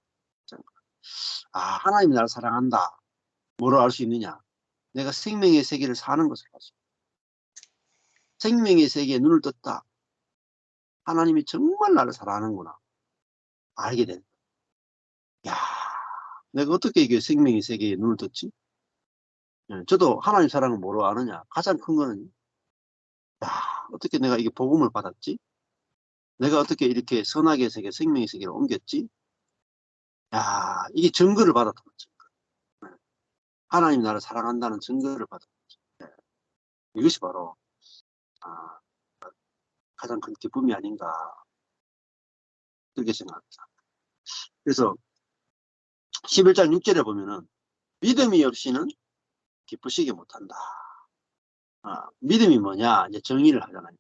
하나님이 나를 사랑한다. 뭐로 알 수 있느냐? 내가 생명의 세계를 사는 것을 알 수 있다. 생명의 세계에 눈을 떴다. 하나님이 정말 나를 사랑하는구나. 알게 된다. 야, 내가 어떻게 이게 생명의 세계에 눈을 떴지? 예, 저도 하나님 사랑을 뭐로 아느냐? 가장 큰 거는 야, 어떻게 내가 이게 복음을 받았지? 내가 어떻게 이렇게 선악의 세계, 생명의 세계로 옮겼지? 야, 이게 증거를 받았던 거죠. 하나님 나를 사랑한다는 증거를 받았다. 이것이 바로 가장 큰 기쁨이 아닌가 그렇게 생각합니다. 그래서 11장 6절에 보면은 믿음이 없이는 기쁘시게 못한다. 믿음이 뭐냐 이제 정의를 하잖아요.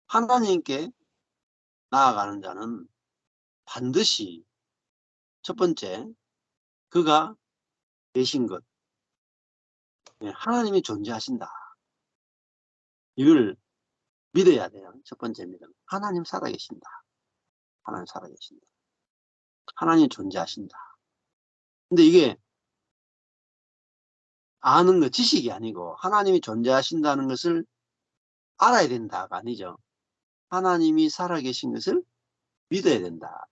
하나님께 나아가는 자는 반드시 첫 번째 그가 계신 것, 하나님이 존재하신다. 이걸 믿어야 돼요. 첫 번째 믿음. 하나님 살아계신다. 하나님 살아계신다. 하나님 존재하신다. 근데 이게 아는 거, 지식이 아니고 하나님이 존재하신다는 것을 알아야 된다가 아니죠. 하나님이 살아계신 것을 믿어야 된다.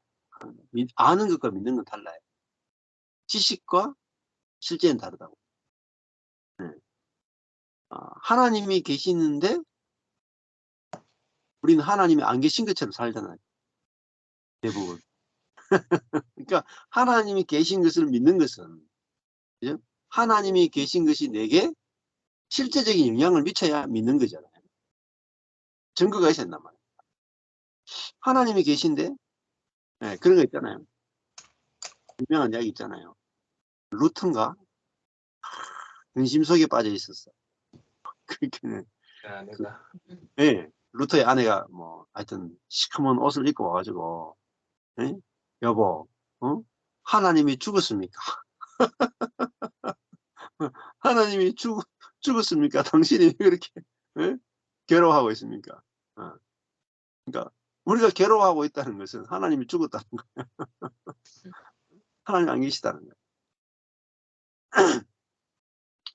아는 것과 믿는 건 달라요. 지식과 실제는 다르다고. 하나님이 계시는데 우리는 하나님이 안 계신 것처럼 살잖아요. 대부분. 그러니까 하나님이 계신 것을 믿는 것은 그죠? 하나님이 계신 것이 내게 실제적인 영향을 미쳐야 믿는 거잖아요. 증거가 있어야 된단 말이에요. 하나님이 계신데 그런 거 있잖아요. 유명한 이야기 있잖아요. 루트인가? 근심 속에 빠져 있었어. 그렇게는 아내가 루터의 아내가 뭐 하여튼 시커먼 옷을 입고 와가지고 여보 하나님이 죽었습니까? 하나님이 죽었습니까? 당신이 왜 그렇게 괴로워하고 있습니까? 그러니까 우리가 괴로워하고 있다는 것은 하나님이 죽었다는 거예요. 하나님 안 계시다는 거예요.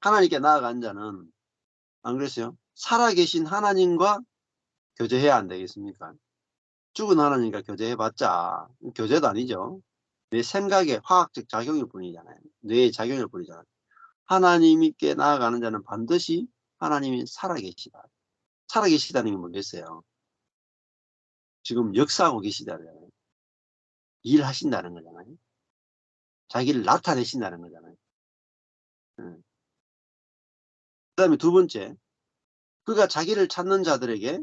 하나님께 나아간 자는 안 그랬어요? 살아계신 하나님과 교제해야 안 되겠습니까? 죽은 하나님과 교제해봤자 교제도 아니죠. 내 생각의 화학적 작용일 뿐이잖아요. 뇌의 작용일 뿐이잖아요. 하나님께 나아가는 자는 반드시 하나님이 살아계시다. 살아계시다는 게 뭐겠어요? 지금 역사하고 계시다잖아요. 일하신다는 거잖아요. 자기를 나타내신다는 거잖아요. 그 다음에 두 번째, 그가 자기를 찾는 자들에게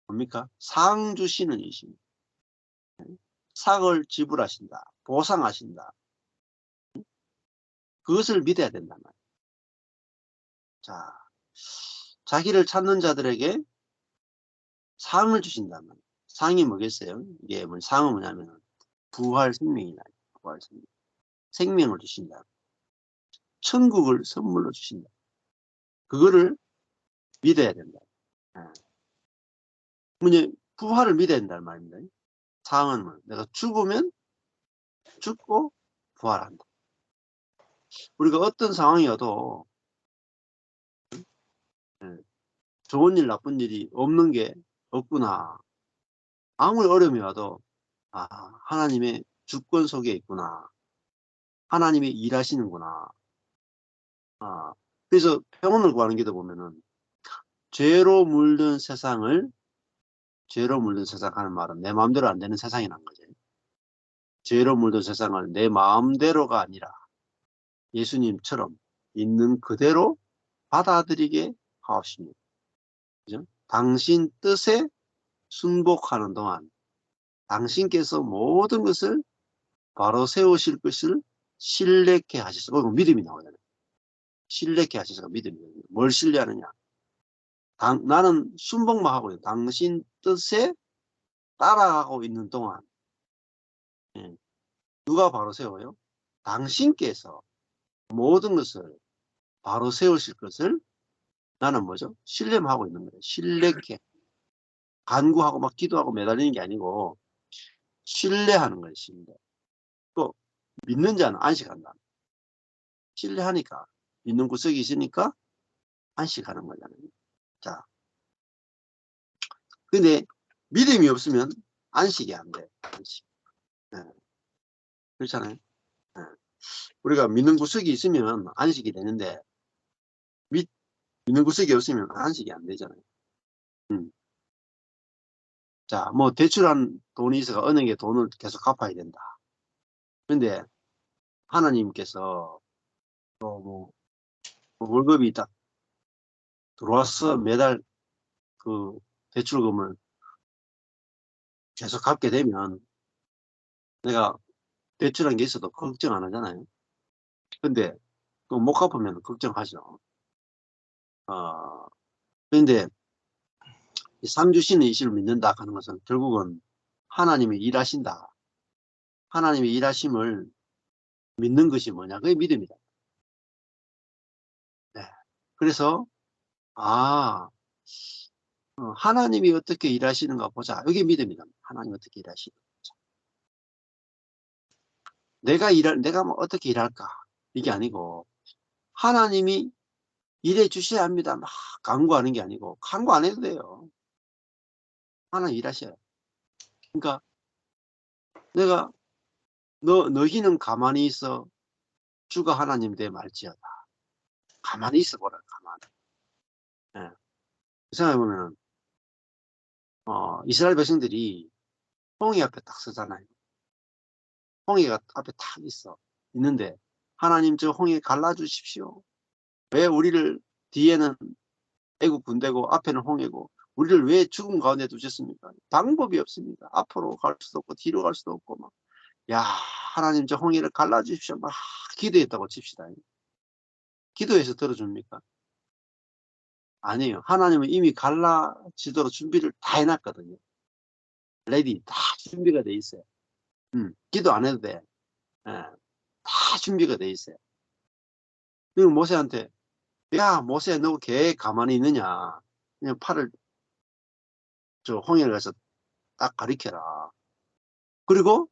뭡니까? 상 주시는 이십니다. 상을 지불하신다. 보상하신다. 그것을 믿어야 된단 말이에요. 자, 자기를 찾는 자들에게 상을 주신단 말이에요. 상이 뭐겠어요? 이게 상은 뭐냐면 부활 생명이다. 부활 생명. 생명을 주신다. 천국을 선물로 주신다. 그거를 믿어야 된다. 이제 부활을 믿어야 된다는 말입니다. 상은 뭐 내가 죽으면 죽고 부활한다. 우리가 어떤 상황이어도 좋은 일 나쁜 일이 없는 게 없구나. 아무리 어려움이 와도 하나님의 주권 속에 있구나. 하나님이 일하시는구나. 그래서 평온을 구하는 기도 보면은 죄로 물든 세상 하는 말은 내 마음대로 안 되는 세상이란 거죠. 죄로 물든 세상을 내 마음대로가 아니라 예수님처럼 있는 그대로 받아들이게 하옵시며. 그죠? 당신 뜻에 순복하는 동안 당신께서 모든 것을 바로 세우실 것을 신뢰케 하시소서. 믿음이 나오잖아요. 신뢰케 하시소서. 믿음이거든요. 뭘 신뢰하느냐? 나는 순복만 하고 있어요. 당신 뜻에 따라가고 있는 동안 누가 바로 세워요? 당신께서 모든 것을 바로 세우실 것을 나는 뭐죠? 신뢰만 하고 있는 거예요. 신뢰케. 간구하고 막 기도하고 매달리는 게 아니고 신뢰하는 거예요. 신뢰. 또 믿는 자는 안식한다. 신뢰하니까 믿는 구석이 있으니까 안식하는 거잖아요. 자, 근데 믿음이 없으면 안식이 안 돼. 안식. 그렇잖아요. 우리가 믿는 구석이 있으면 안식이 되는데 믿는 구석이 없으면 안식이 안 되잖아요. 자, 뭐 대출한 돈이 있어가 은행에 돈을 계속 갚아야 된다. 근데 하나님께서 또 뭐 월급이 딱 들어왔어. 매달 그 대출금을 계속 갚게 되면 내가 대출한 게 있어도 걱정 안 하잖아요. 근데 또 못 갚으면 걱정하죠. 그런데 삼주시는 이시를 믿는다 하는 것은 결국은 하나님이 일하신다. 하나님의 일하심을 믿는 것이 뭐냐? 그게 믿음이다. 네. 그래서 하나님이 어떻게 일하시는가 보자. 이게 믿음이다. 하나님이 어떻게 일하시는가 보자. 내가 뭐 어떻게 일할까? 이게 아니고 하나님이 일해 주셔야 합니다. 막 강구하는 게 아니고 강구 안 해도 돼요. 하나님 일하셔요. 그러니까 내가 너희는 가만히 있어 주가 하나님 내 말지어다. 가만히 있어 보라. 가만히. 예. 생각해보면 이스라엘 백성들이 홍해 앞에 딱 서잖아요. 홍해가 앞에 탁 있는데 하나님 저 홍해 갈라주십시오. 왜 우리를 뒤에는 애국 군대고 앞에는 홍해고 우리를 왜 죽음 가운데 두셨습니까? 방법이 없습니다. 앞으로 갈 수도 없고 뒤로 갈 수도 없고 막. 야 하나님 저 홍해를 갈라주십시오. 막 기도했다고 칩시다. 기도해서 들어줍니까? 아니에요. 하나님은 이미 갈라지도록 준비를 다 해놨거든요. 레디 다 준비가 돼 있어요. 기도 안 해도 돼. 예, 다 준비가 돼 있어요. 그리고 모세한테 야 모세 너 걔 가만히 있느냐? 그냥 팔을 저 홍해를 가서 딱 가리켜라. 그리고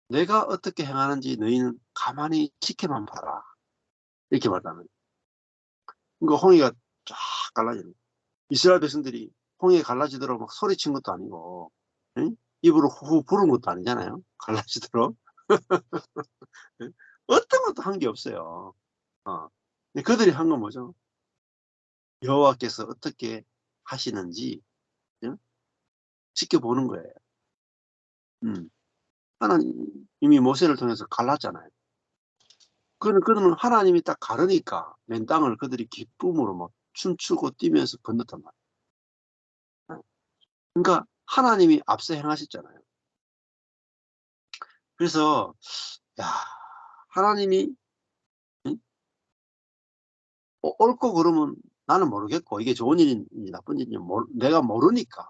내가 어떻게 행하는지 너희는 가만히 지켜만 봐라. 이렇게 말하는. 그러니까 홍해가 쫙 갈라지는 거예요. 이스라엘 백성들이 홍해 갈라지도록 막 소리친 것도 아니고 응? 입으로 후후 부른 것도 아니잖아요. 갈라지도록. 응? 어떤 것도 한 게 없어요. 근데 그들이 한 건 뭐죠? 여호와께서 어떻게 하시는지 응? 지켜보는 거예요. 하나님 이미 모세를 통해서 갈랐잖아요. 그러면 하나님이 딱 가르니까 맨 땅을 그들이 기쁨으로 막 춤추고 뛰면서 건넜단 말이에요. 그러니까 하나님이 앞서 행하셨잖아요. 그래서 야 하나님이 응? 옳고 그러면 나는 모르겠고 이게 좋은 일인지 나쁜 일인지 내가 모르니까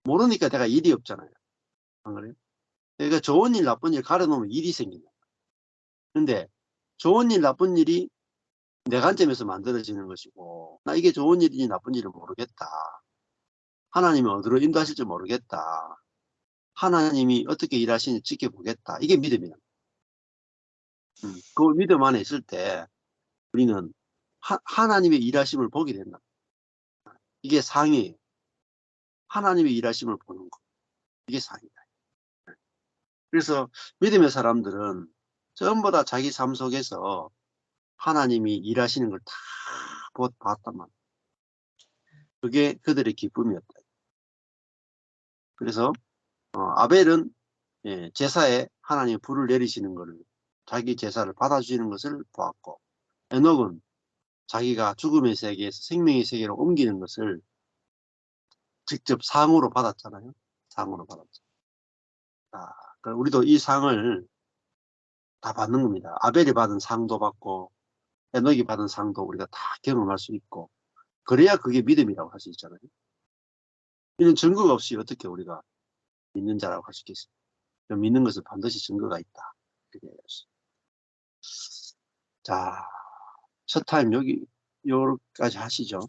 내가 일이 없잖아요. 안 그래요? 그러니까 좋은 일 나쁜 일 가려놓으면 일이 생긴다. 근데 좋은 일 나쁜 일이 내 관점에서 만들어지는 것이고 나 이게 좋은 일인지 나쁜 일을 모르겠다. 하나님이 어디로 인도하실지 모르겠다. 하나님이 어떻게 일하시는지 지켜보겠다. 이게 믿음이야. 그 믿음 안에 있을 때 우리는 하나님의 일하심을 보게 된다. 이게 상이에요. 하나님의 일하심을 보는 거. 이게 상이다. 그래서 믿음의 사람들은 전부 다 자기 삶 속에서 하나님이 일하시는 걸 다 봤단 말이에요. 그게 그들의 기쁨이었다. 그래서 아벨은 제사에 하나님이 불을 내리시는 것을 자기 제사를 받아주시는 것을 보았고 에녹은 자기가 죽음의 세계에서 생명의 세계로 옮기는 것을 직접 상으로 받았잖아요. 상으로 받았죠. 우리도 이 상을 다 받는 겁니다. 아벨이 받은 상도 받고 에녹이 받은 상도 우리가 다 경험할 수 있고 그래야 그게 믿음이라고 할 수 있잖아요. 이런 증거가 없이 어떻게 우리가 믿는 자라고 할 수 있겠어요. 믿는 것은 반드시 증거가 있다. 자, 첫 타임 여기까지 하시죠.